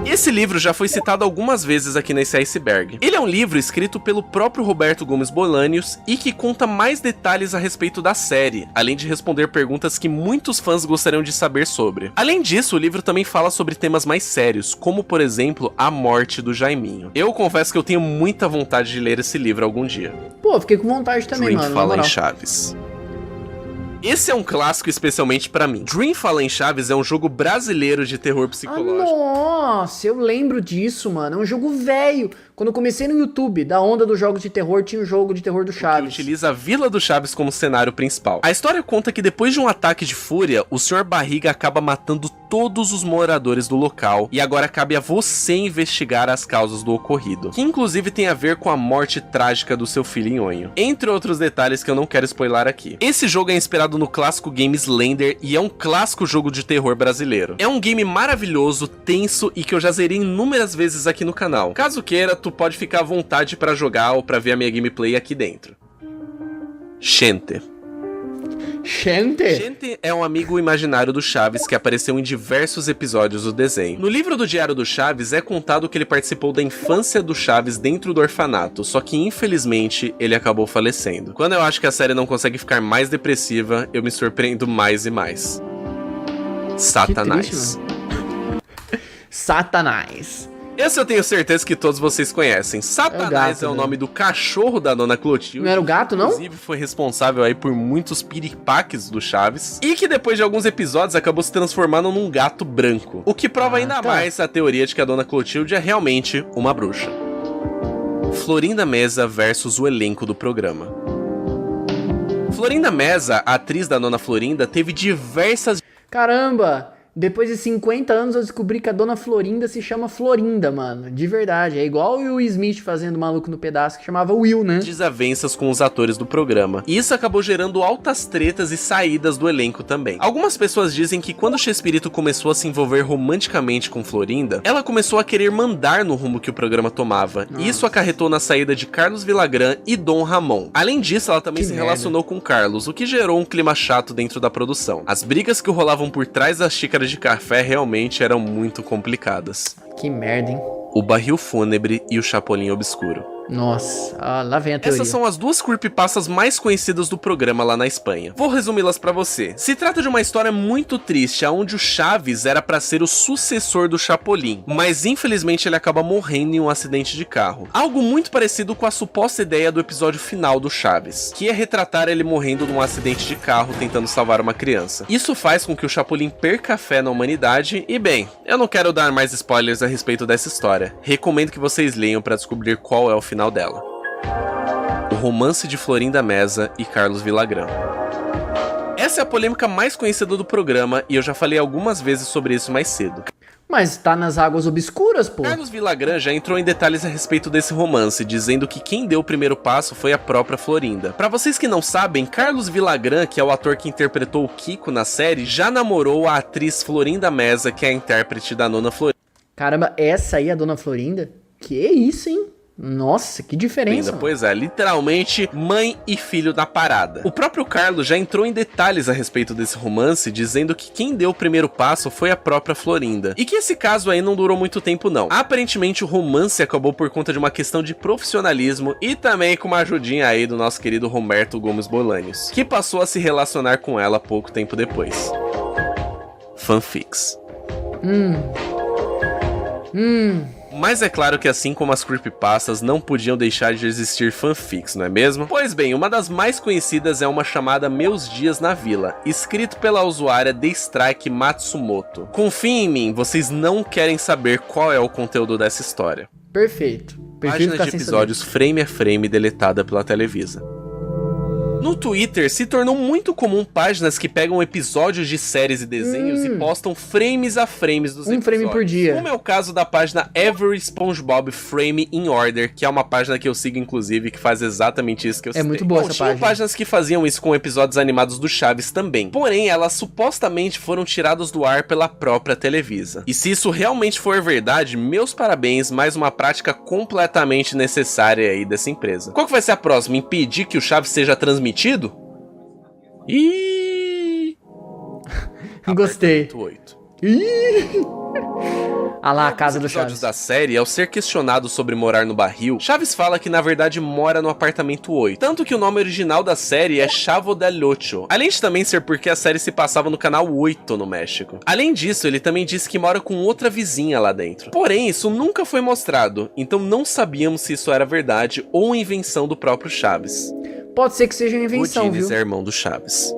Esse livro já foi citado algumas vezes aqui nesse iceberg. Ele é um livro escrito pelo próprio Roberto Gomes Bolanhos e que conta mais detalhes a respeito da série, além de responder perguntas que muitos fãs gostariam de saber sobre. Além disso, o livro também fala sobre temas mais sérios, como por exemplo, a morte do Jaiminho. Eu confesso que eu tenho muita vontade de ler esse livro algum dia.
Pô, fiquei com vontade também,
Dream
mano.
Fala em Chaves. Esse é um clássico especialmente pra mim. Dream Fala em Chaves é um jogo brasileiro de terror psicológico.
Nossa, eu lembro disso, mano. É um jogo velho. Quando eu comecei no YouTube, da onda dos jogos de terror, tinha um jogo de terror do Chaves.
Que utiliza a Vila do Chaves como cenário principal. A história conta que depois de um ataque de fúria, o Sr. Barriga acaba matando todos os moradores do local, e agora cabe a você investigar as causas do ocorrido, que inclusive tem a ver com a morte trágica do seu filho Nhonho, entre outros detalhes que eu não quero spoiler aqui. Esse jogo é inspirado no clássico game Slender e é um clássico jogo de terror brasileiro. É um game maravilhoso, tenso e que eu já zerei inúmeras vezes aqui no canal. Caso queira, tu pode ficar à vontade pra jogar ou pra ver a minha gameplay aqui dentro. Shente. Shente é um amigo imaginário do Chaves que apareceu em diversos episódios do desenho. No livro do Diário do Chaves é contado que ele participou da infância do Chaves dentro do orfanato, só que infelizmente ele acabou falecendo. Quando eu acho que a série não consegue ficar mais depressiva, eu me surpreendo mais e mais. Satanás.
Satanás.
Esse eu tenho certeza que todos vocês conhecem. Satanás é o nome do cachorro da Dona Clotilde.
Não era o gato, não?
Inclusive foi responsável aí por muitos piripaques do Chaves. E que depois de alguns episódios acabou se transformando num gato branco. O que prova ainda mais a teoria de que a Dona Clotilde é realmente uma bruxa. Florinda Meza versus o elenco do programa. Florinda Meza, a atriz da Dona Florinda, teve diversas...
Caramba! Depois de 50 anos eu descobri que a Dona Florinda se chama Florinda, mano. De verdade. É igual o Will Smith fazendo Maluco no Pedaço, que chamava Will, né?
Desavenças com os atores do programa. E isso acabou gerando altas tretas e saídas do elenco também. Algumas pessoas dizem que quando Chespirito começou a se envolver romanticamente com Florinda, ela começou a querer mandar no rumo que o programa tomava. E isso acarretou na saída de Carlos Villagrán e Dom Ramon. Além disso, ela também se relacionou com Carlos, o que gerou um clima chato dentro da produção. As brigas que rolavam por trás das xícaras de café realmente eram muito complicadas.
Que merda, hein?
O Barril Fúnebre e o Chapolin Obscuro.
Nossa, lá vem a teoria.
Essas são as duas creepypastas mais conhecidas do programa lá na Espanha. Vou resumi-las pra você. Se trata de uma história muito triste, onde o Chaves era pra ser o sucessor do Chapolin, mas infelizmente ele acaba morrendo em um acidente de carro. Algo muito parecido com a suposta ideia do episódio final do Chaves, que é retratar ele morrendo num acidente de carro tentando salvar uma criança. Isso faz com que o Chapolin perca a fé na humanidade e, bem, eu não quero dar mais spoilers a respeito dessa história. Recomendo que vocês leiam pra descobrir qual é o final dela. O romance de Florinda Meza e Carlos Villagrán. Essa é a polêmica mais conhecida do programa e eu já falei algumas vezes sobre isso mais cedo.
Mas tá nas águas obscuras, pô.
Carlos Villagrán já entrou em detalhes a respeito desse romance, dizendo que quem deu o primeiro passo foi a própria Florinda. Pra vocês que não sabem, Carlos Villagrán, que é o ator que interpretou o Kiko na série, já namorou a atriz Florinda Meza, que é a intérprete da Nona Florinda.
Caramba, essa aí é a Dona Florinda? Que isso, hein? Nossa, que diferença.
Pois é, literalmente mãe e filho da parada. O próprio Carlos já entrou em detalhes a respeito desse romance, dizendo que quem deu o primeiro passo foi a própria Florinda. E que esse caso aí não durou muito tempo não. Aparentemente o romance acabou por conta de uma questão de profissionalismo e também com uma ajudinha aí do nosso querido Roberto Gomes Bolanhos, que passou a se relacionar com ela pouco tempo depois. Fanfics. Mas é claro que assim como as creepypastas não podiam deixar de existir fanfics, não é mesmo? Pois bem, uma das mais conhecidas é uma chamada Meus Dias na Vila, escrito pela usuária The Strike Matsumoto. Confiem em mim, vocês não querem saber qual é o conteúdo dessa história.
Perfeito.
Página de episódios frame a frame deletada pela Televisa. No Twitter, se tornou muito comum páginas que pegam episódios de séries e desenhos e postam frames a frames dos episódios.
Frame por dia.
Como é o caso da página Every SpongeBob Frame in Order, que é uma página que eu sigo, inclusive, que faz exatamente isso que eu citei.
É muito boa essa página.
Tinham páginas que faziam isso com episódios animados do Chaves também. Porém, elas supostamente foram tiradas do ar pela própria Televisa. E se isso realmente for verdade, meus parabéns, mais uma prática completamente necessária aí dessa empresa. Qual que vai ser a próxima? Impedir que o Chaves seja transmitido?
Gostei.
8.
Ah lá, a casa do
Chaves.
Chaves.
Da série, ao ser questionado sobre morar no barril, Chaves fala que na verdade mora no apartamento 8. Tanto que o nome original da série é Chavo del Ocho. Além de também ser porque a série se passava no canal 8 no México. Além disso, ele também disse que mora com outra vizinha lá dentro. Porém, isso nunca foi mostrado, então não sabíamos se isso era verdade ou invenção do próprio Chaves.
Pode ser que seja uma invenção,
Godínez
viu?
é irmão do Chaves.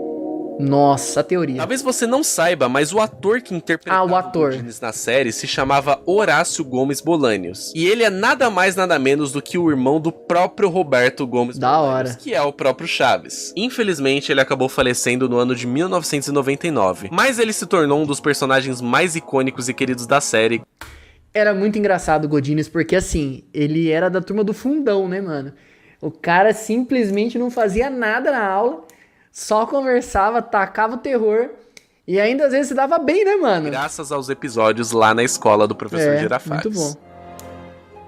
Nossa, a teoria.
Talvez você não saiba, mas o ator que interpretava
o ator
Godínez na série se chamava Horácio Gomes Bolanhos. E ele é nada mais nada menos do que o irmão do próprio Roberto Gomes Bolanhos, que é o próprio Chaves. Infelizmente, ele acabou falecendo no ano de 1999, mas ele se tornou um dos personagens mais icônicos e queridos da série.
Era muito engraçado o Godínez, porque assim, ele era da turma do fundão, né, mano? O cara simplesmente não fazia nada na aula, só conversava, tacava o terror e ainda às vezes se dava bem, né, mano?
Graças aos episódios lá na escola do professor Girafales.
Muito bom.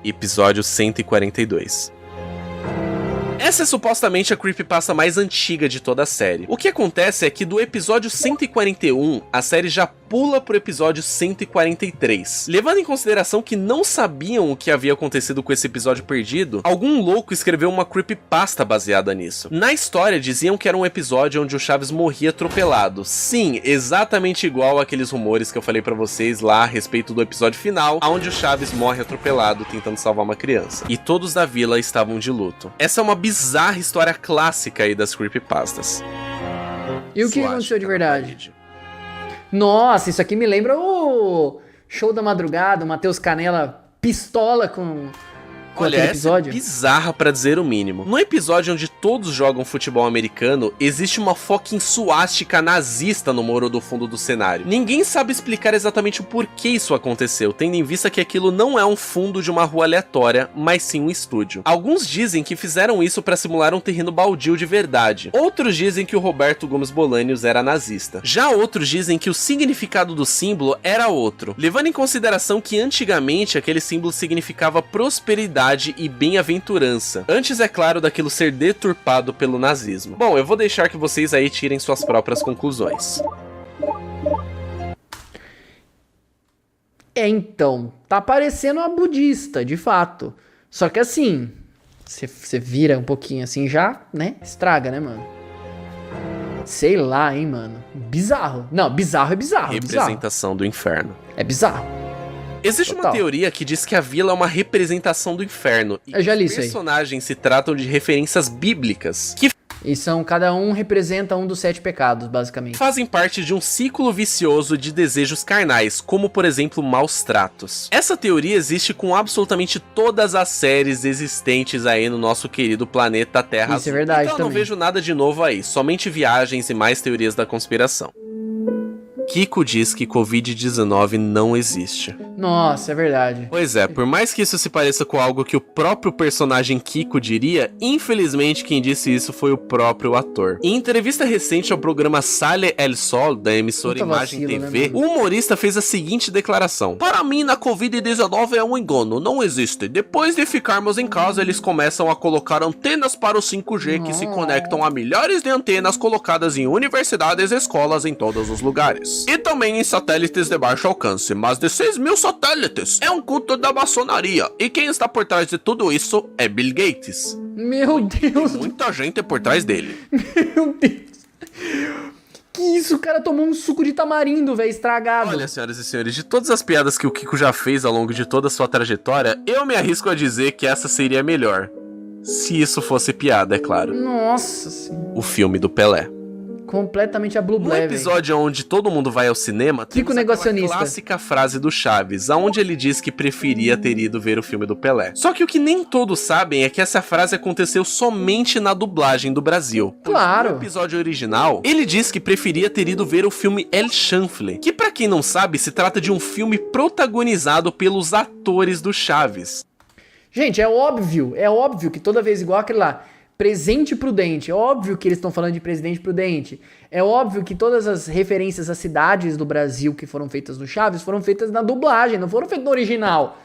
Episódio 142. Essa é supostamente a creepypasta mais antiga de toda a série. O que acontece é que do episódio 141, a série já pula pro episódio 143. Levando em consideração que não sabiam o que havia acontecido com esse episódio perdido, algum louco escreveu uma creepypasta baseada nisso. Na história, diziam que era um episódio onde o Chaves morria atropelado. Sim, exatamente igual àqueles rumores que eu falei pra vocês lá a respeito do episódio final, onde o Chaves morre atropelado tentando salvar uma criança. E todos da vila estavam de luto. Essa é uma bizarra história clássica aí das creepypastas.
E o que aconteceu de verdade? Nossa, isso aqui me lembra o Show da Madrugada, o Matheus Canella pistola com
Olha, essa é bizarra pra dizer o mínimo. No episódio onde todos jogam futebol americano, existe uma fucking suástica nazista no muro do fundo do cenário. Ninguém sabe explicar exatamente o porquê isso aconteceu, tendo em vista que aquilo não é um fundo de uma rua aleatória, mas sim um estúdio. Alguns dizem que fizeram isso pra simular um terreno baldio de verdade. Outros dizem que o Roberto Gomes Bolanhos era nazista. Já outros dizem que o significado do símbolo era outro, levando em consideração que antigamente aquele símbolo significava prosperidade e bem-aventurança, antes, é claro, daquilo ser deturpado pelo nazismo. Bom, eu vou deixar que vocês aí tirem suas próprias conclusões.
Então, tá parecendo uma budista, de fato. Só que assim, Você vira um pouquinho assim já, né? Estraga, né, mano? Sei lá, hein, mano. Bizarro. Não, bizarro é bizarro.
Representação do inferno.
É bizarro.
Existe
Total.
uma teoria que diz que a vila é uma representação do inferno. E
Eu já li
os
isso aí.
personagens se tratam de referências bíblicas que
E cada um representa um dos 7 pecados, basicamente.
fazem parte de um ciclo vicioso de desejos carnais, como por exemplo maus tratos. Essa teoria existe com absolutamente todas as séries existentes aí no nosso querido planeta Terra
Isso é
Azul.
verdade
Então eu não
também.
vejo nada de novo aí, somente viagens e mais teorias da conspiração. Kiko diz que Covid-19 não existe.
Nossa, é verdade.
Pois é, por mais que isso se pareça com algo que o próprio personagem Kiko diria, infelizmente quem disse isso foi o próprio ator. Em entrevista recente ao programa Sale El Sol, da emissora
Puta
Imagem
vacilo,
TV,
né, mano?
o humorista fez a seguinte declaração: "Para mim, na Covid-19 é um engano, não existe. Depois de ficarmos em casa, eles começam a colocar antenas para o 5G que se conectam a milhares de antenas colocadas em universidades e escolas em todos os lugares. E também em satélites de baixo alcance, mais de 6 mil satélites. É um culto da maçonaria. E quem está por trás de tudo isso é Bill Gates.
Meu Deus,
Muita gente por trás dele."
meu Deus. Que isso, o cara tomou um suco de tamarindo, velho, estragado.
Olha, senhoras e senhores, de todas as piadas que o Kiko já fez ao longo de toda a sua trajetória, eu me arrisco a dizer que essa seria a melhor. Se isso fosse piada, é claro.
Nossa senhora.
O filme do Pelé.
Completamente a Blue
No
Blé, velho.
episódio onde todo mundo vai ao cinema,
Kiko
temos aquela
negacionista.
clássica frase do Chaves, aonde ele diz que preferia ter ido ver o filme do Pelé. Só que o que nem todos sabem é que essa frase aconteceu somente na dublagem do Brasil. Pois
Claro.
no episódio original, ele diz que preferia ter ido ver o filme El Chanfle, que pra quem não sabe, se trata de um filme protagonizado pelos atores do Chaves.
Gente, é óbvio que toda vez igual aquele lá, Presente Prudente, é óbvio que eles estão falando de Presidente Prudente, é óbvio que todas as referências às cidades do Brasil que foram feitas no Chaves foram feitas na dublagem, não foram feitas no original.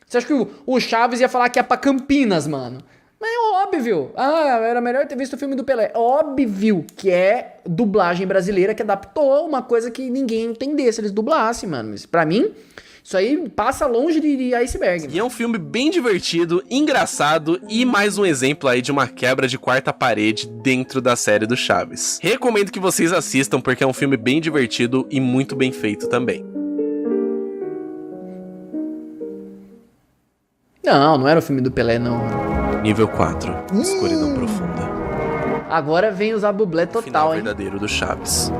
Você acha que o Chaves ia falar que é pra Campinas, mano? Mas é óbvio. Ah, era melhor ter visto o filme do Pelé. Óbvio que é dublagem brasileira que adaptou uma coisa que ninguém entendesse se eles dublassem, mano. Isso, pra mim, isso aí passa longe de iceberg.
E é um filme bem divertido, engraçado e mais um exemplo aí de uma quebra de quarta parede dentro da série do Chaves. Recomendo que vocês assistam porque é um filme bem divertido e muito bem feito também.
Não era o filme do Pelé, não.
Nível 4, Escuridão Profunda.
Agora vem usar bublé
Final
total, hein?
verdadeiro do Chaves.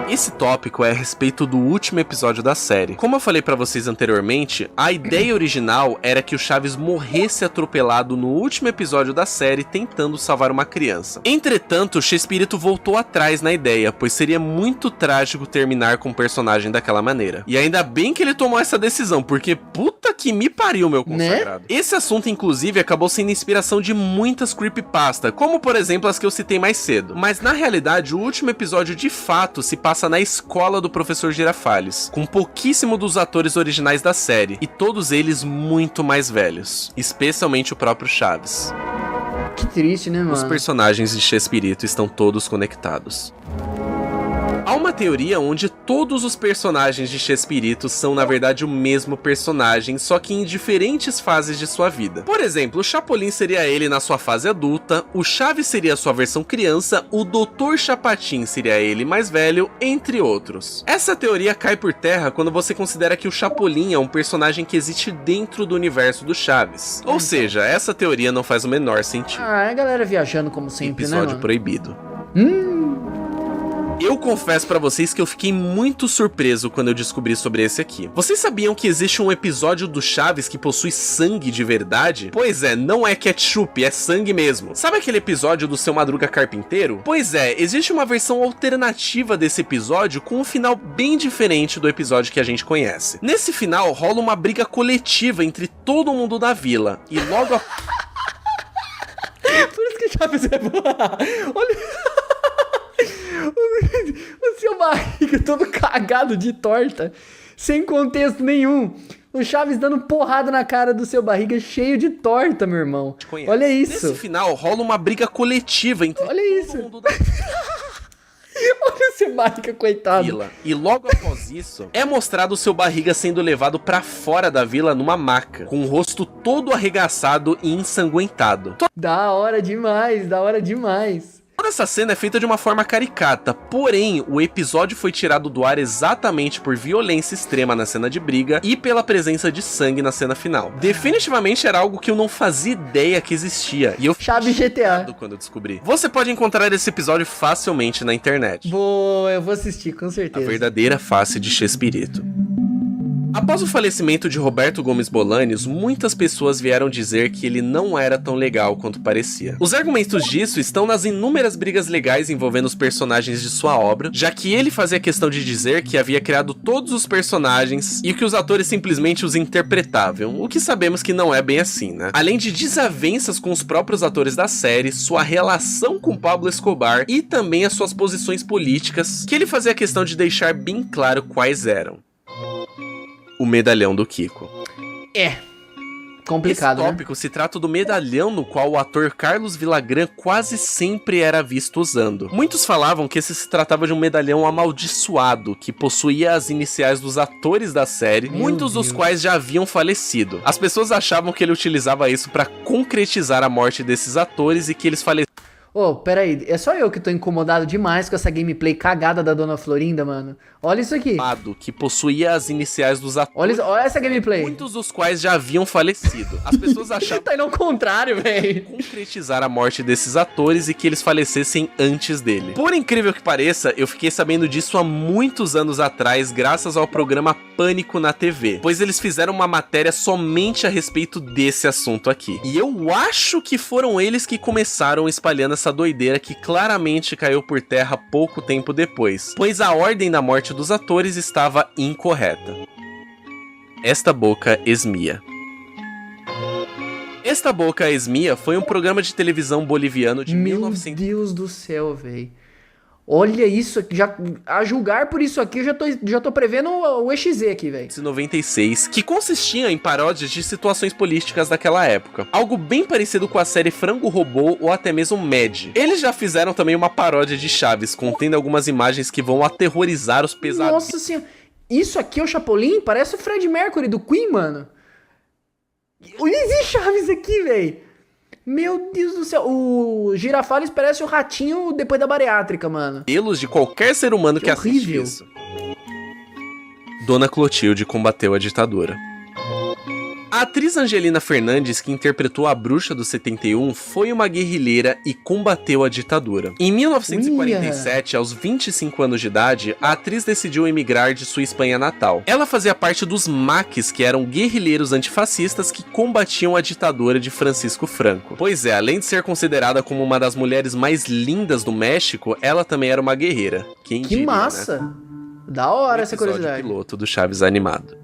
Esse tópico é a respeito do último episódio da série. Como eu falei pra vocês anteriormente, a ideia original era que o Chaves morresse atropelado no último episódio da série tentando salvar uma criança. Entretanto, o Chespirito voltou atrás na ideia, pois seria muito trágico terminar com o personagem daquela maneira. E ainda bem que ele tomou essa decisão, porque puta que me pariu, meu consagrado. Esse assunto, inclusive, acabou sendo inspiração de muitas creepypasta, como por exemplo as que eu citei mais cedo. Mas na realidade, o último episódio de fato se passa na escola do professor Girafales, com pouquíssimo dos atores originais da série, e todos eles muito mais velhos, especialmente o próprio Chaves.
Que triste, né, mano?
Os personagens de Chespirito estão todos conectados. Há uma teoria onde todos os personagens de Chespirito são na verdade o mesmo personagem, só que em diferentes fases de sua vida. Por exemplo, o Chapolin seria ele na sua fase adulta, o Chaves seria a sua versão criança, o Dr. Chapatin seria ele mais velho, entre outros. Essa teoria cai por terra quando você considera que o Chapolin é um personagem que existe dentro do universo do Chaves. Ou seja, essa teoria não faz o menor sentido.
Ah, é a galera viajando como sempre, né,
Episódio
mano?
proibido. Eu confesso pra vocês que eu fiquei muito surpreso quando eu descobri sobre esse aqui. Vocês sabiam que existe um episódio do Chaves que possui sangue de verdade? Pois é, não é ketchup, é sangue mesmo. Sabe aquele episódio do Seu Madruga Carpinteiro? Pois é, existe uma versão alternativa desse episódio com um final bem diferente do episódio que a gente conhece. Nesse final, rola uma briga coletiva entre todo mundo da vila, e logo a...
Por isso que Chaves é boa. Olha... O seu barriga todo cagado de torta, sem contexto nenhum. O Chaves dando porrada na cara do seu barriga cheio de torta, meu irmão. Olha isso.
Nesse final, rola uma briga coletiva entre
Olha
todo
isso.
mundo da...
Olha o seu barriga, coitado.
Vila. E logo após isso, é mostrado o seu barriga sendo levado pra fora da vila numa maca, com o rosto todo arregaçado e ensanguentado.
Da hora demais, da hora demais.
Toda essa cena é feita de uma forma caricata, porém, o episódio foi tirado do ar exatamente por violência extrema na cena de briga e pela presença de sangue na cena final. Definitivamente era algo que eu não fazia ideia que existia, e eu fiquei
Chaves GTA.
chocado quando eu descobri. Você pode encontrar esse episódio facilmente na internet.
Eu vou assistir, com
A
certeza.
verdadeira face de Chespirito. Após o falecimento de Roberto Gomes Bolaños, muitas pessoas vieram dizer que ele não era tão legal quanto parecia. Os argumentos disso estão nas inúmeras brigas legais envolvendo os personagens de sua obra, já que ele fazia questão de dizer que havia criado todos os personagens e que os atores simplesmente os interpretavam, o que sabemos que não é bem assim, né? Além de desavenças com os próprios atores da série, sua relação com Pablo Escobar e também as suas posições políticas, que ele fazia questão de deixar bem claro quais eram. O medalhão do Kiko.
Complicado,
Esse tópico se trata do medalhão no qual o ator Carlos Villagrán quase sempre era visto usando. Muitos falavam que esse se tratava de um medalhão amaldiçoado, que possuía as iniciais dos atores da série, muitos dos quais já haviam falecido. As pessoas achavam que ele utilizava isso para concretizar a morte desses atores e que eles faleciam.
Pera aí, é só eu que tô incomodado demais com essa gameplay cagada da Dona Florinda, mano. Olha isso aqui.
Que possuía as iniciais dos atores,
Olha essa gameplay.
muitos dos quais já haviam falecido. As pessoas achavam
Tá indo ao contrário, velho.
concretizar a morte desses atores e que eles falecessem antes dele. Por incrível que pareça, eu fiquei sabendo disso há muitos anos atrás, graças ao programa Pânico na TV, pois eles fizeram uma matéria somente a respeito desse assunto aqui. E eu acho que foram eles que começaram espalhando essa doideira que claramente caiu por terra pouco tempo depois, pois a ordem da morte dos atores estava incorreta. Esta Boca Esmia. Esta Boca Esmia foi um programa de televisão boliviano de
Meu
1900.
Deus do céu, velho. Olha isso aqui, a julgar por isso aqui, eu já tô prevendo o EXE aqui, velho.
1996, que consistia em paródias de situações políticas daquela época. Algo bem parecido com a série Frango Robô ou até mesmo Mad. Eles já fizeram também uma paródia de Chaves, contendo algumas imagens que vão aterrorizar os pesados.
Nossa senhora, isso aqui é o Chapolin? Parece o Fred Mercury do Queen, mano. Existe Chaves aqui, velho. Meu Deus do céu, o Girafales parece o ratinho depois da bariátrica, mano.
Pelos de qualquer ser humano que assiste
horrível.
isso. Dona Clotilde combateu a ditadura. A atriz Angelina Fernandes, que interpretou a Bruxa do 71, foi uma guerrilheira e combateu a ditadura. Em 1947, aos 25 anos de idade, a atriz decidiu emigrar de sua Espanha natal. Ela fazia parte dos maquis, que eram guerrilheiros antifascistas que combatiam a ditadura de Francisco Franco. Pois é, além de ser considerada como uma das mulheres mais lindas do México, ela também era uma guerreira. Quem
Que
diria,
massa.
né?
Da hora essa
Episódio
curiosidade.
piloto do Chaves animado.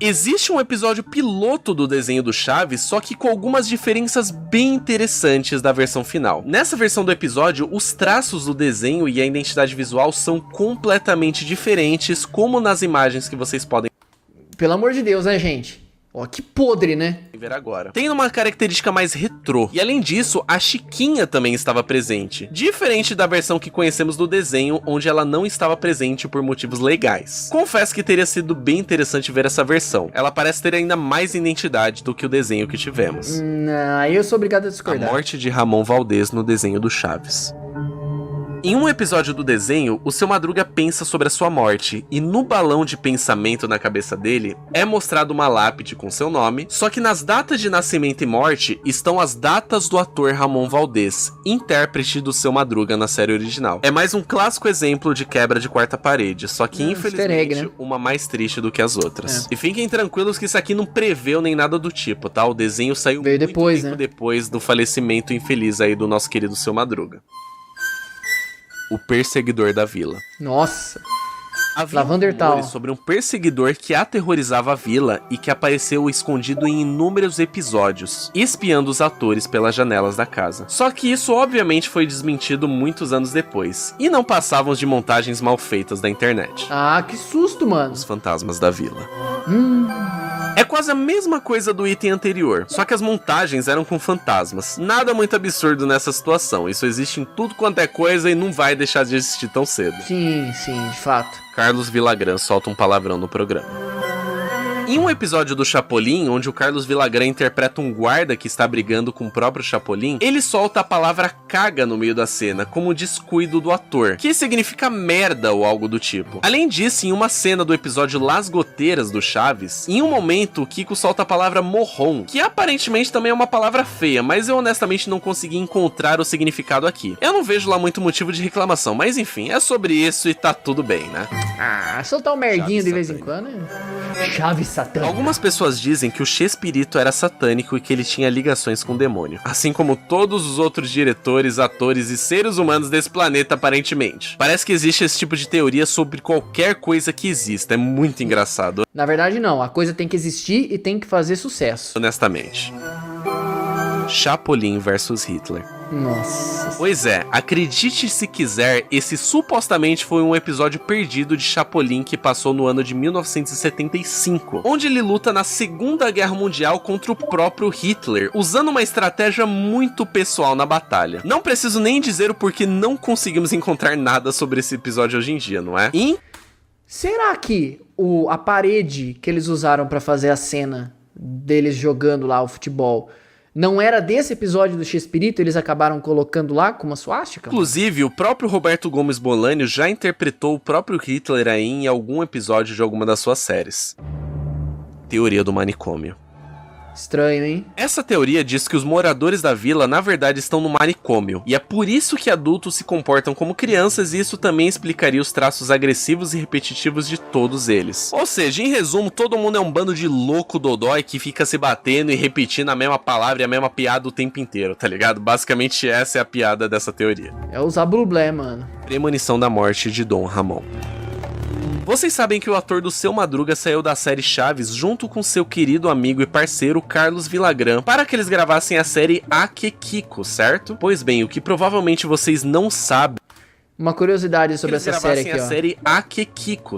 Existe um episódio piloto do desenho do Chaves, só que com algumas diferenças bem interessantes da versão final. Nessa versão do episódio, os traços do desenho e a identidade visual são completamente diferentes, como nas imagens que vocês podem
Pelo amor de Deus, né, gente? Ó, que podre, né?
ver agora. Tem uma característica mais retrô, e além disso, a Chiquinha também estava presente. Diferente da versão que conhecemos do desenho, onde ela não estava presente por motivos legais. Confesso que teria sido bem interessante ver essa versão. Ela parece ter ainda mais identidade do que o desenho que tivemos.
Aí eu sou obrigado a
A
discordar.
morte de Ramon Valdez no desenho do Chaves. Em um episódio do desenho, o Seu Madruga pensa sobre a sua morte, e no balão de pensamento na cabeça dele, é mostrado uma lápide com seu nome, só que nas datas de nascimento e morte estão as datas do ator Ramon Valdez, intérprete do Seu Madruga na série original. É mais um clássico exemplo de quebra de quarta parede, só que infelizmente
easter egg, né?
uma mais triste do que as outras. E fiquem tranquilos que isso aqui não preveu nem nada do tipo, tá? O desenho saiu
Veio
muito
depois,
tempo
né?
depois do falecimento infeliz aí do nosso querido Seu Madruga. O Perseguidor da Vila.
Nossa.
Havia
Lavander Tal.
rumores sobre um perseguidor que aterrorizava a vila e que apareceu escondido em inúmeros episódios, espiando os atores pelas janelas da casa. Só que isso obviamente foi desmentido muitos anos depois, e não passavam de montagens mal feitas da internet.
Ah, que susto, mano.
Os fantasmas da vila. É quase a mesma coisa do item anterior, só que as montagens eram com fantasmas. Nada muito absurdo nessa situação, isso existe em tudo quanto é coisa e não vai deixar de existir tão cedo.
Sim, de fato.
Carlos Villagrán solta um palavrão no programa. Em um episódio do Chapolin, onde o Carlos Villagrán interpreta um guarda que está brigando com o próprio Chapolin, ele solta a palavra caga no meio da cena, como descuido do ator, que significa merda ou algo do tipo. Além disso, em uma cena do episódio Las Goteiras do Chaves, em um momento o Kiko solta a palavra morrom, que aparentemente também é uma palavra feia, mas eu honestamente não consegui encontrar o significado aqui. Eu não vejo lá muito motivo de reclamação, mas enfim, é sobre isso e tá tudo bem, né?
Ah, soltar um merdinho de vez em quando é... Chave satânica.
Algumas pessoas dizem que o Chespirito era satânico e que ele tinha ligações com o demônio. Assim como todos os outros diretores, atores e seres humanos desse planeta, aparentemente. Parece que existe esse tipo de teoria sobre qualquer coisa que exista. É muito engraçado.
Na verdade, não. A coisa tem que existir e tem que fazer sucesso.
Honestamente. Chapolin versus Hitler.
Nossa.
Pois é, acredite se quiser, esse supostamente foi um episódio perdido de Chapolin que passou no ano de 1975, onde ele luta na Segunda Guerra Mundial contra o próprio Hitler, usando uma estratégia muito pessoal na batalha. Não preciso nem dizer o porquê não conseguimos encontrar nada sobre esse episódio hoje em dia, não é?
Será que a parede que eles usaram pra fazer a cena deles jogando lá o futebol não era desse episódio do Chespirito, eles acabaram colocando lá com uma suástica?
Inclusive, o próprio Roberto Gomes Bolanho já interpretou o próprio Hitler aí em algum episódio de alguma das suas séries. Teoria do manicômio.
Estranho, hein?
Essa teoria diz que os moradores da vila na verdade estão no manicômio, e é por isso que adultos se comportam como crianças, e isso também explicaria os traços agressivos e repetitivos de todos eles. Ou seja, em resumo, todo mundo é um bando de louco dodói que fica se batendo e repetindo a mesma palavra e a mesma piada o tempo inteiro, tá ligado? Basicamente essa é a piada dessa teoria.
É usar blublé, mano.
Premonição da morte de Dom Ramon. Vocês sabem que o ator do Seu Madruga saiu da série Chaves junto com seu querido amigo e parceiro Carlos Villagrán para que eles gravassem a série Akekiko, certo? Pois bem, o que provavelmente vocês não sabem...
Uma curiosidade sobre essa série aqui, ó.
A série Akekiko.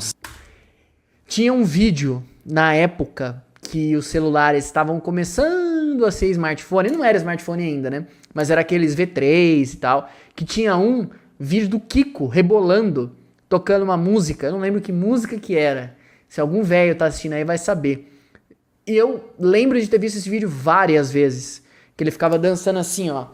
Tinha um vídeo na época que os celulares estavam começando a ser smartphone. Não era smartphone ainda, né? Mas era aqueles V3 e tal. Que tinha um vídeo do Kiko rebolando, tocando uma música, eu não lembro que música que era. Se algum velho tá assistindo aí vai saber. E eu lembro de ter visto esse vídeo várias vezes. Que ele ficava dançando assim, ó.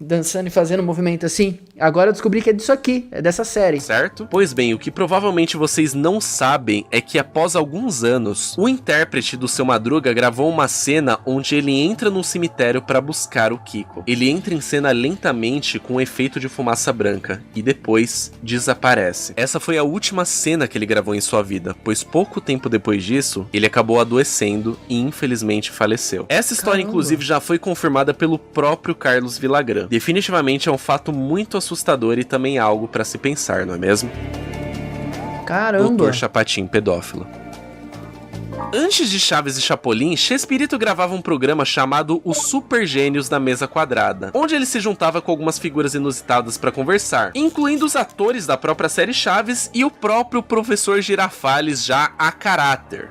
Dançando e fazendo um movimento assim. Agora eu descobri que é disso aqui, é dessa série.
Certo? Pois bem, o que provavelmente vocês não sabem é que após alguns anos, o intérprete do Seu Madruga gravou uma cena onde ele entra num cemitério para buscar o Kiko. Ele entra em cena lentamente com um efeito de fumaça branca e depois desaparece. Essa foi a última cena que ele gravou em sua vida, pois pouco tempo depois disso, ele acabou adoecendo e infelizmente faleceu. Essa história, inclusive, já foi confirmada pelo próprio Carlos Villagrán. Definitivamente é um fato muito assustador e também algo pra se pensar, não é mesmo?
Caramba!
Dr. Chapatin pedófilo. Antes de Chaves e Chapolin, Chespirito gravava um programa chamado Os Super Gênios da Mesa Quadrada, onde ele se juntava com algumas figuras inusitadas pra conversar, incluindo os atores da própria série Chaves e o próprio professor Girafales já a caráter.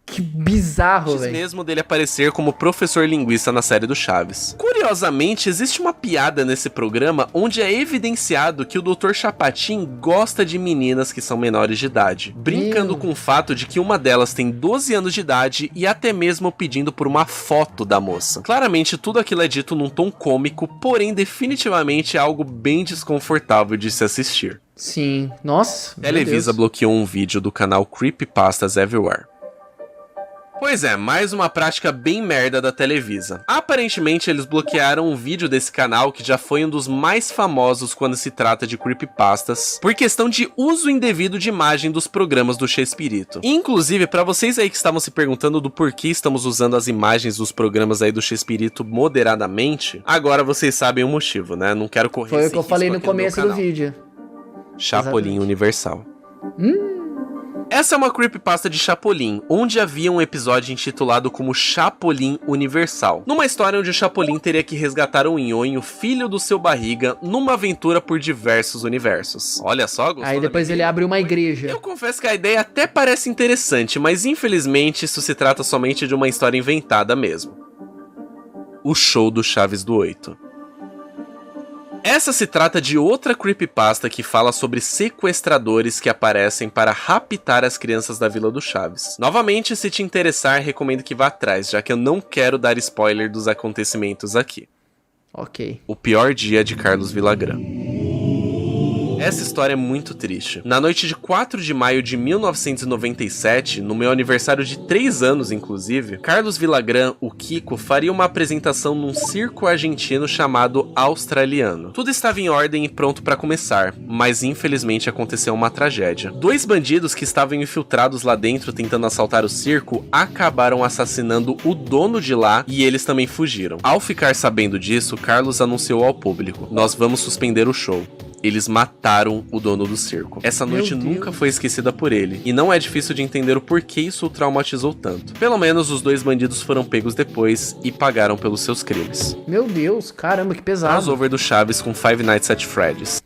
Que bizarro, velho.
Antes mesmo dele aparecer como professor linguista na série do Chaves. Curiosamente, existe uma piada nesse programa onde é evidenciado que o Dr. Chapatin gosta de meninas que são menores de idade, brincando com o fato de que uma delas tem 12 anos de idade e até mesmo pedindo por uma foto da moça. Claramente, tudo aquilo é dito num tom cômico, porém definitivamente é algo bem desconfortável de se assistir.
Sim, nossa.
Televisa bloqueou um vídeo do canal Creepypastas Everywhere. Pois é, mais uma prática bem merda da Televisa. Aparentemente eles bloquearam um vídeo desse canal que já foi um dos mais famosos quando se trata de creepypastas, por questão de uso indevido de imagem dos programas do Chespirito. Inclusive, pra vocês aí que estavam se perguntando do porquê estamos usando as imagens dos programas aí do Chespirito moderadamente, agora vocês sabem o motivo, né? Não quero correr
Foi o que eu falei no começo do vídeo.
Chapolin Universal. Essa é uma creepypasta de Chapolin, onde havia um episódio intitulado como Chapolin Universal. Numa história onde o Chapolin teria que resgatar o Nhonho, filho do seu barriga, numa aventura por diversos universos. Olha só, gostou?
Aí depois ele abre uma igreja.
Eu confesso que a ideia até parece interessante, mas infelizmente isso se trata somente de uma história inventada mesmo. O show do Chaves do 8. Essa se trata de outra creepypasta que fala sobre sequestradores que aparecem para raptar as crianças da Vila do Chaves. Novamente, se te interessar, recomendo que vá atrás, já que eu não quero dar spoiler dos acontecimentos aqui.
Ok.
O pior dia de Carlos Villagrán. Essa história é muito triste. Na noite de 4 de maio de 1997, no meu aniversário de 3 anos inclusive, Carlos Villagrán, o Kiko, faria uma apresentação num circo argentino chamado Australiano. Tudo estava em ordem e pronto para começar, mas infelizmente aconteceu uma tragédia. 2 bandidos que estavam infiltrados lá dentro tentando assaltar o circo acabaram assassinando o dono de lá e eles também fugiram. Ao ficar sabendo disso, Carlos anunciou ao público: "Nós vamos suspender o show." Eles mataram o dono do circo. Essa noite nunca foi esquecida por ele, e não é difícil de entender o porquê isso o traumatizou tanto. Pelo menos os 2 bandidos foram pegos depois e pagaram pelos seus crimes.
Meu Deus, caramba, que pesado.
Crossover do Chaves com Five Nights at Freddy's.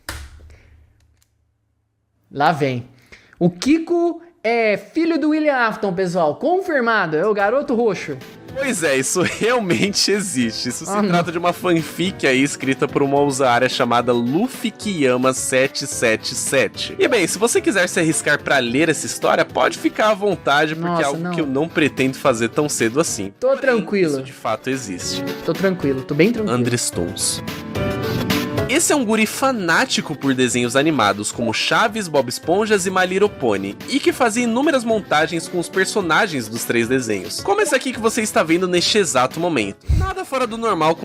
Lá vem. O Kiko é filho do William Afton, pessoal. Confirmado, é o garoto roxo.
Pois é, isso realmente existe. Isso se trata de uma fanfic aí escrita por uma usuária chamada Lufikiyama777. E bem, se você quiser se arriscar pra ler essa história, pode ficar à vontade, porque é algo que eu não pretendo fazer tão cedo assim.
Tô tranquilo.
Isso de fato existe.
Tô tranquilo, tô bem tranquilo.
Andres Tons. Esse é um guri fanático por desenhos animados como Chaves, Bob Esponjas e My Little Pony, e que fazia inúmeras montagens com os personagens dos 3 desenhos, como esse aqui que você está vendo neste exato momento. Nada fora do normal.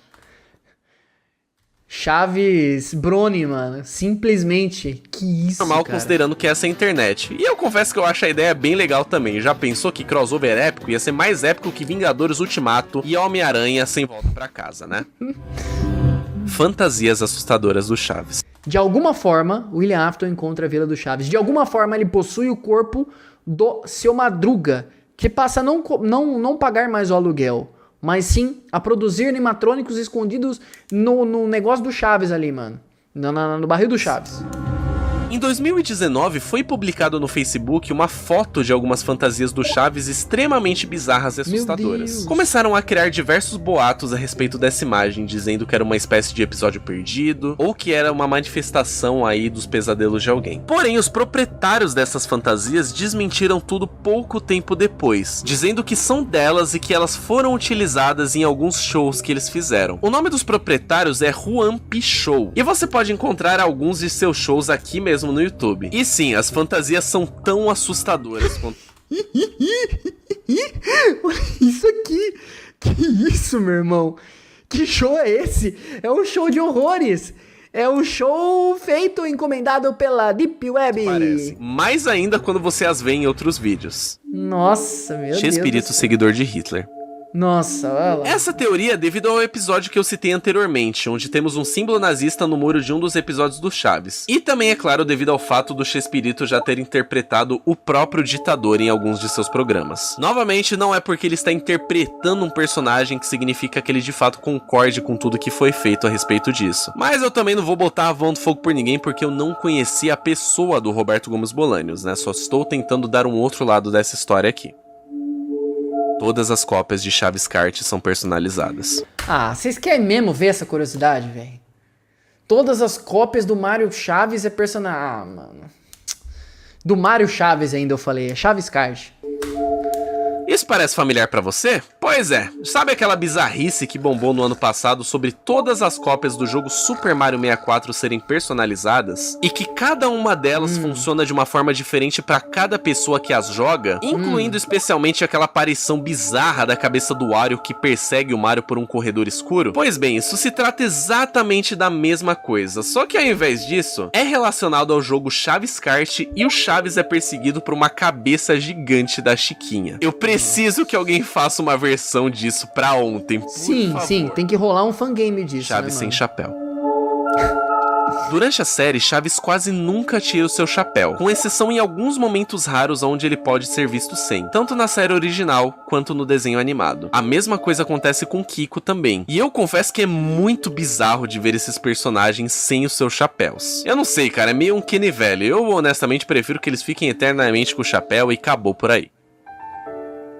Chaves Brony, mano, simplesmente, que isso,
normal,
cara.
Considerando que essa é a internet. E eu confesso que eu acho a ideia bem legal também. Já pensou que crossover épico ia ser mais épico que Vingadores Ultimato e Homem-Aranha sem volta pra casa, né? Fantasias assustadoras do Chaves.
De alguma forma, William Afton encontra a Vila do Chaves. De alguma forma, ele possui o corpo do seu Madruga, que passa a não pagar mais o aluguel, mas sim a produzir animatrônicos escondidos no negócio do Chaves ali, mano. No barril do Chaves.
Em 2019, foi publicado no Facebook uma foto de algumas fantasias do Chaves extremamente bizarras e assustadoras. Começaram a criar diversos boatos a respeito dessa imagem, dizendo que era uma espécie de episódio perdido, ou que era uma manifestação aí dos pesadelos de alguém. Porém, os proprietários dessas fantasias desmentiram tudo pouco tempo depois, dizendo que são delas e que elas foram utilizadas em alguns shows que eles fizeram. O nome dos proprietários é Juan Pichou, e você pode encontrar alguns de seus shows aqui mesmo no YouTube. E sim, as fantasias são tão assustadoras quanto...
Olha isso aqui! Que isso, meu irmão? Que show é esse? É um show de horrores! É um show feito, encomendado pela Deep Web.
Parece. Mais ainda quando você as vê em outros vídeos.
Nossa, meu Deus.
Espírito seguidor de Hitler.
Nossa, olha lá.
Essa teoria é devido ao episódio que eu citei anteriormente, onde temos um símbolo nazista no muro de um dos episódios do Chaves. E também, é claro, devido ao fato do Chespirito já ter interpretado o próprio ditador em alguns de seus programas. Novamente, não é porque ele está interpretando um personagem que significa que ele de fato concorde com tudo que foi feito a respeito disso. Mas eu também não vou botar a mão do fogo por ninguém, porque eu não conheci a pessoa do Roberto Gomes Bolanhos, né? Só estou tentando dar um outro lado dessa história aqui. Todas as cópias de Chaves Kart são personalizadas.
Ah, vocês querem mesmo ver essa curiosidade, velho? Todas as cópias do Mario Chaves é personalizado. Ah, mano. Do Mario Chaves ainda eu falei, é Chaves Kart.
Isso parece familiar pra você? Pois é, sabe aquela bizarrice que bombou no ano passado sobre todas as cópias do jogo Super Mario 64 serem personalizadas? E que cada uma delas funciona de uma forma diferente pra cada pessoa que as joga? Incluindo especialmente aquela aparição bizarra da cabeça do Wario que persegue o Mario por um corredor escuro? Pois bem, isso se trata exatamente da mesma coisa, só que ao invés disso, é relacionado ao jogo Chaves Kart e o Chaves é perseguido por uma cabeça gigante da Chiquinha. Eu preciso que alguém faça uma versão disso pra ontem, por favor.
Sim, tem que rolar um fangame disso,
Chaves
né,
sem
mano?
chapéu. Durante a série, Chaves quase nunca tira o seu chapéu, com exceção em alguns momentos raros onde ele pode ser visto sem, tanto na série original quanto no desenho animado. A mesma coisa acontece com Kiko também, e eu confesso que é muito bizarro de ver esses personagens sem os seus chapéus. Eu não sei, cara, é meio um Kenny velho. Eu honestamente prefiro que eles fiquem eternamente com o chapéu e acabou por aí.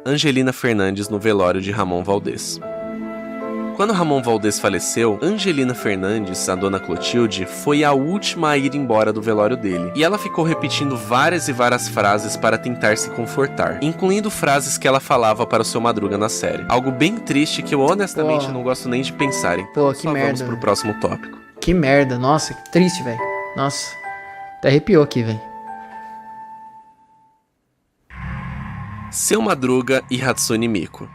Angelina Fernandes no velório de Ramon Valdez. Quando Ramon Valdez faleceu, Angelina Fernandes, a dona Clotilde, foi a última a ir embora do velório dele. E ela ficou repetindo várias e várias frases para tentar se confortar, incluindo frases que ela falava para o seu Madruga na série. Algo bem triste que eu honestamente não gosto nem de pensar em.
Pô, que merda.
Vamos pro próximo tópico.
Que merda, nossa, que triste, velho. Nossa, até arrepiou aqui, velho.
Seu Madruga e Hatsune Miku.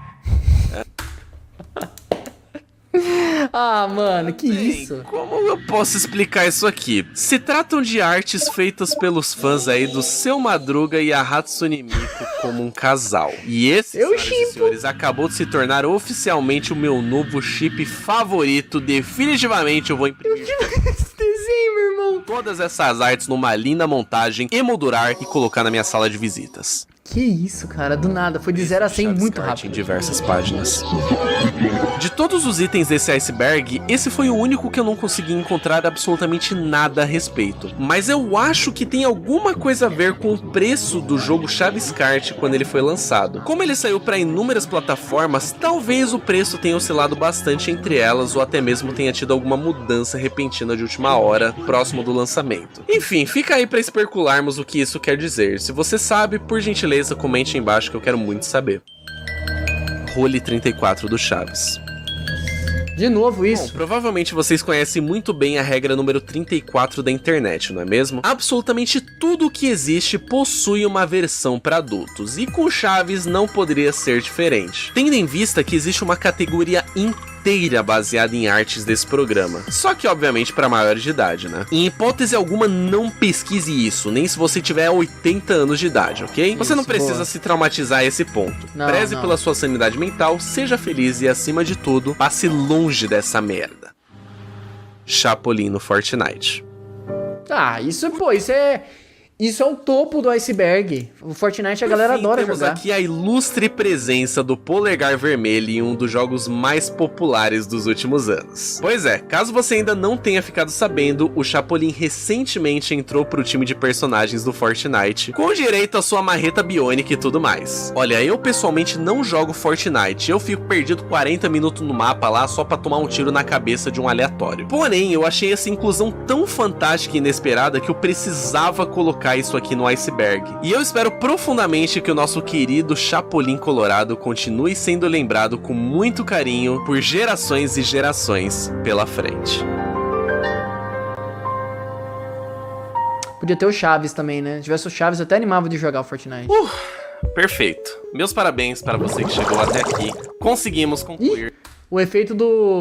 Ah, mano, que
Bem,
isso?
como eu posso explicar isso aqui? Se tratam de artes feitas pelos fãs aí do Seu Madruga e a Hatsune Miku como um casal. E esse, senhoras e senhores, acabou de se tornar oficialmente o meu novo chip favorito. Definitivamente eu vou imprimir
Esse desenho, meu irmão.
todas essas artes numa linda montagem, emoldurar e colocar na minha sala de visitas.
Que isso, cara, do nada. Foi de 0 a 100
Chaves
muito
Kart
rápido.
em diversas páginas. De todos os itens desse iceberg, esse foi o único que eu não consegui encontrar absolutamente nada a respeito. Mas eu acho que tem alguma coisa a ver com o preço do jogo Chaves Kart quando ele foi lançado. Como ele saiu para inúmeras plataformas, talvez o preço tenha oscilado bastante entre elas ou até mesmo tenha tido alguma mudança repentina de última hora, próximo do lançamento. Enfim, fica aí para especularmos o que isso quer dizer. Se você sabe, por gentileza, comente aí embaixo que eu quero muito saber. Role 34 do Chaves.
De novo isso.
Bom, provavelmente vocês conhecem muito bem a regra número 34 da internet, não é mesmo? Absolutamente tudo que existe possui uma versão para adultos, e com Chaves não poderia ser diferente. Tendo em vista que existe uma categoria inteira baseada em artes desse programa. Só que, obviamente, para maiores de idade, né? Em hipótese alguma, não pesquise isso, nem se você tiver 80 anos de idade, ok? Você não precisa se traumatizar a esse ponto. Preze pela sua sanidade mental, seja feliz e, acima de tudo, passe longe dessa merda. Chapolin no Fortnite.
Ah, isso, pô, isso é o topo do iceberg. O Fortnite a galera adora
temos
jogar.
aqui a ilustre presença do Polegar Vermelho em um dos jogos mais populares dos últimos anos. Pois é, caso você ainda não tenha ficado sabendo, o Chapolin recentemente entrou pro time de personagens do Fortnite, com direito à sua marreta biônica e tudo mais. Olha, eu pessoalmente não jogo Fortnite, eu fico perdido 40 minutos no mapa lá só pra tomar um tiro na cabeça de um aleatório. Porém, eu achei essa inclusão tão fantástica e inesperada que eu precisava colocar isso aqui no iceberg. E eu espero profundamente que o nosso querido Chapolin Colorado continue sendo lembrado com muito carinho por gerações e gerações pela frente.
Podia ter o Chaves também, né? Se tivesse o Chaves, eu até animava de jogar o Fortnite.
Perfeito. Meus parabéns para você que chegou até aqui. Conseguimos concluir
O efeito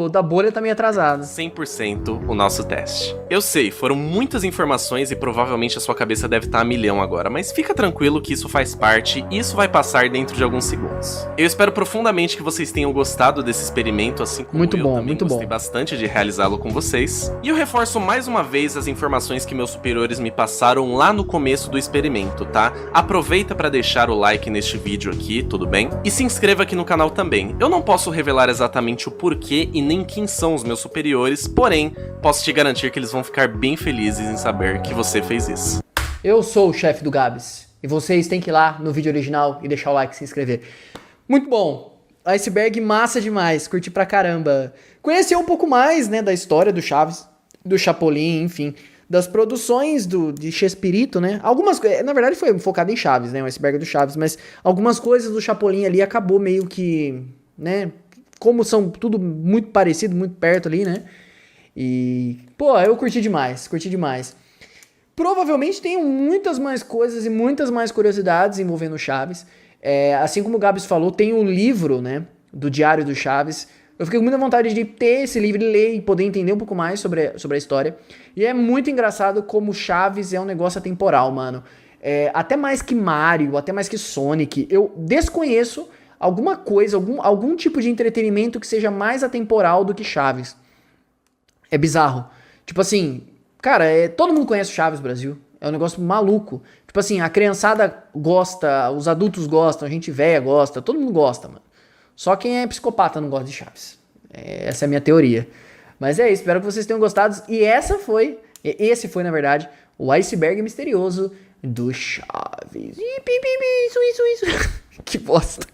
da bolha tá meio atrasado.
100% o nosso teste. Eu sei, foram muitas informações e provavelmente a sua cabeça deve estar a milhão agora, mas fica tranquilo que isso faz parte e isso vai passar dentro de alguns segundos. Eu espero profundamente que vocês tenham gostado desse experimento, assim como eu também gostei bastante de realizá-lo com vocês. E eu reforço mais uma vez as informações que meus superiores me passaram lá no começo do experimento, tá? Aproveita para deixar o like neste vídeo aqui, tudo bem? E se inscreva aqui no canal também. Eu não posso revelar exatamente o porquê e nem quem são os meus superiores, porém, posso te garantir que eles vão ficar bem felizes em saber que você fez isso.
Eu sou o chefe do Gabs, e vocês têm que ir lá no vídeo original e deixar o like e se inscrever. Muito bom! Iceberg massa demais, curti pra caramba. Conhecer um pouco mais, né, da história do Chaves, do Chapolin, enfim, das produções de Chespirito, né? Algumas coisas, na verdade foi focado em Chaves, né, o Iceberg do Chaves, mas algumas coisas do Chapolin ali acabou meio que, né, como são tudo muito parecido, muito perto ali, né? E, pô, eu curti demais, curti demais. Provavelmente tem muitas mais coisas e muitas mais curiosidades envolvendo o Chaves. Assim como o Gabs falou, tem o livro, né, do Diário do Chaves. Eu fiquei com muita vontade de ter esse livro e ler e poder entender um pouco mais sobre a história. E é muito engraçado como Chaves é um negócio atemporal, mano. Até mais que Mario, até mais que Sonic. Eu desconheço alguma coisa, algum tipo de entretenimento que seja mais atemporal do que Chaves. É bizarro. Tipo assim, Cara, todo mundo conhece o Chaves Brasil. É um negócio maluco. Tipo assim, a criançada gosta, os adultos gostam, a gente velha gosta, todo mundo gosta, mano. Só quem é psicopata não gosta de Chaves. Essa é a minha teoria. Mas é isso, espero que vocês tenham gostado. E esse foi, na verdade, o iceberg misterioso do Chaves. Isso. Que bosta.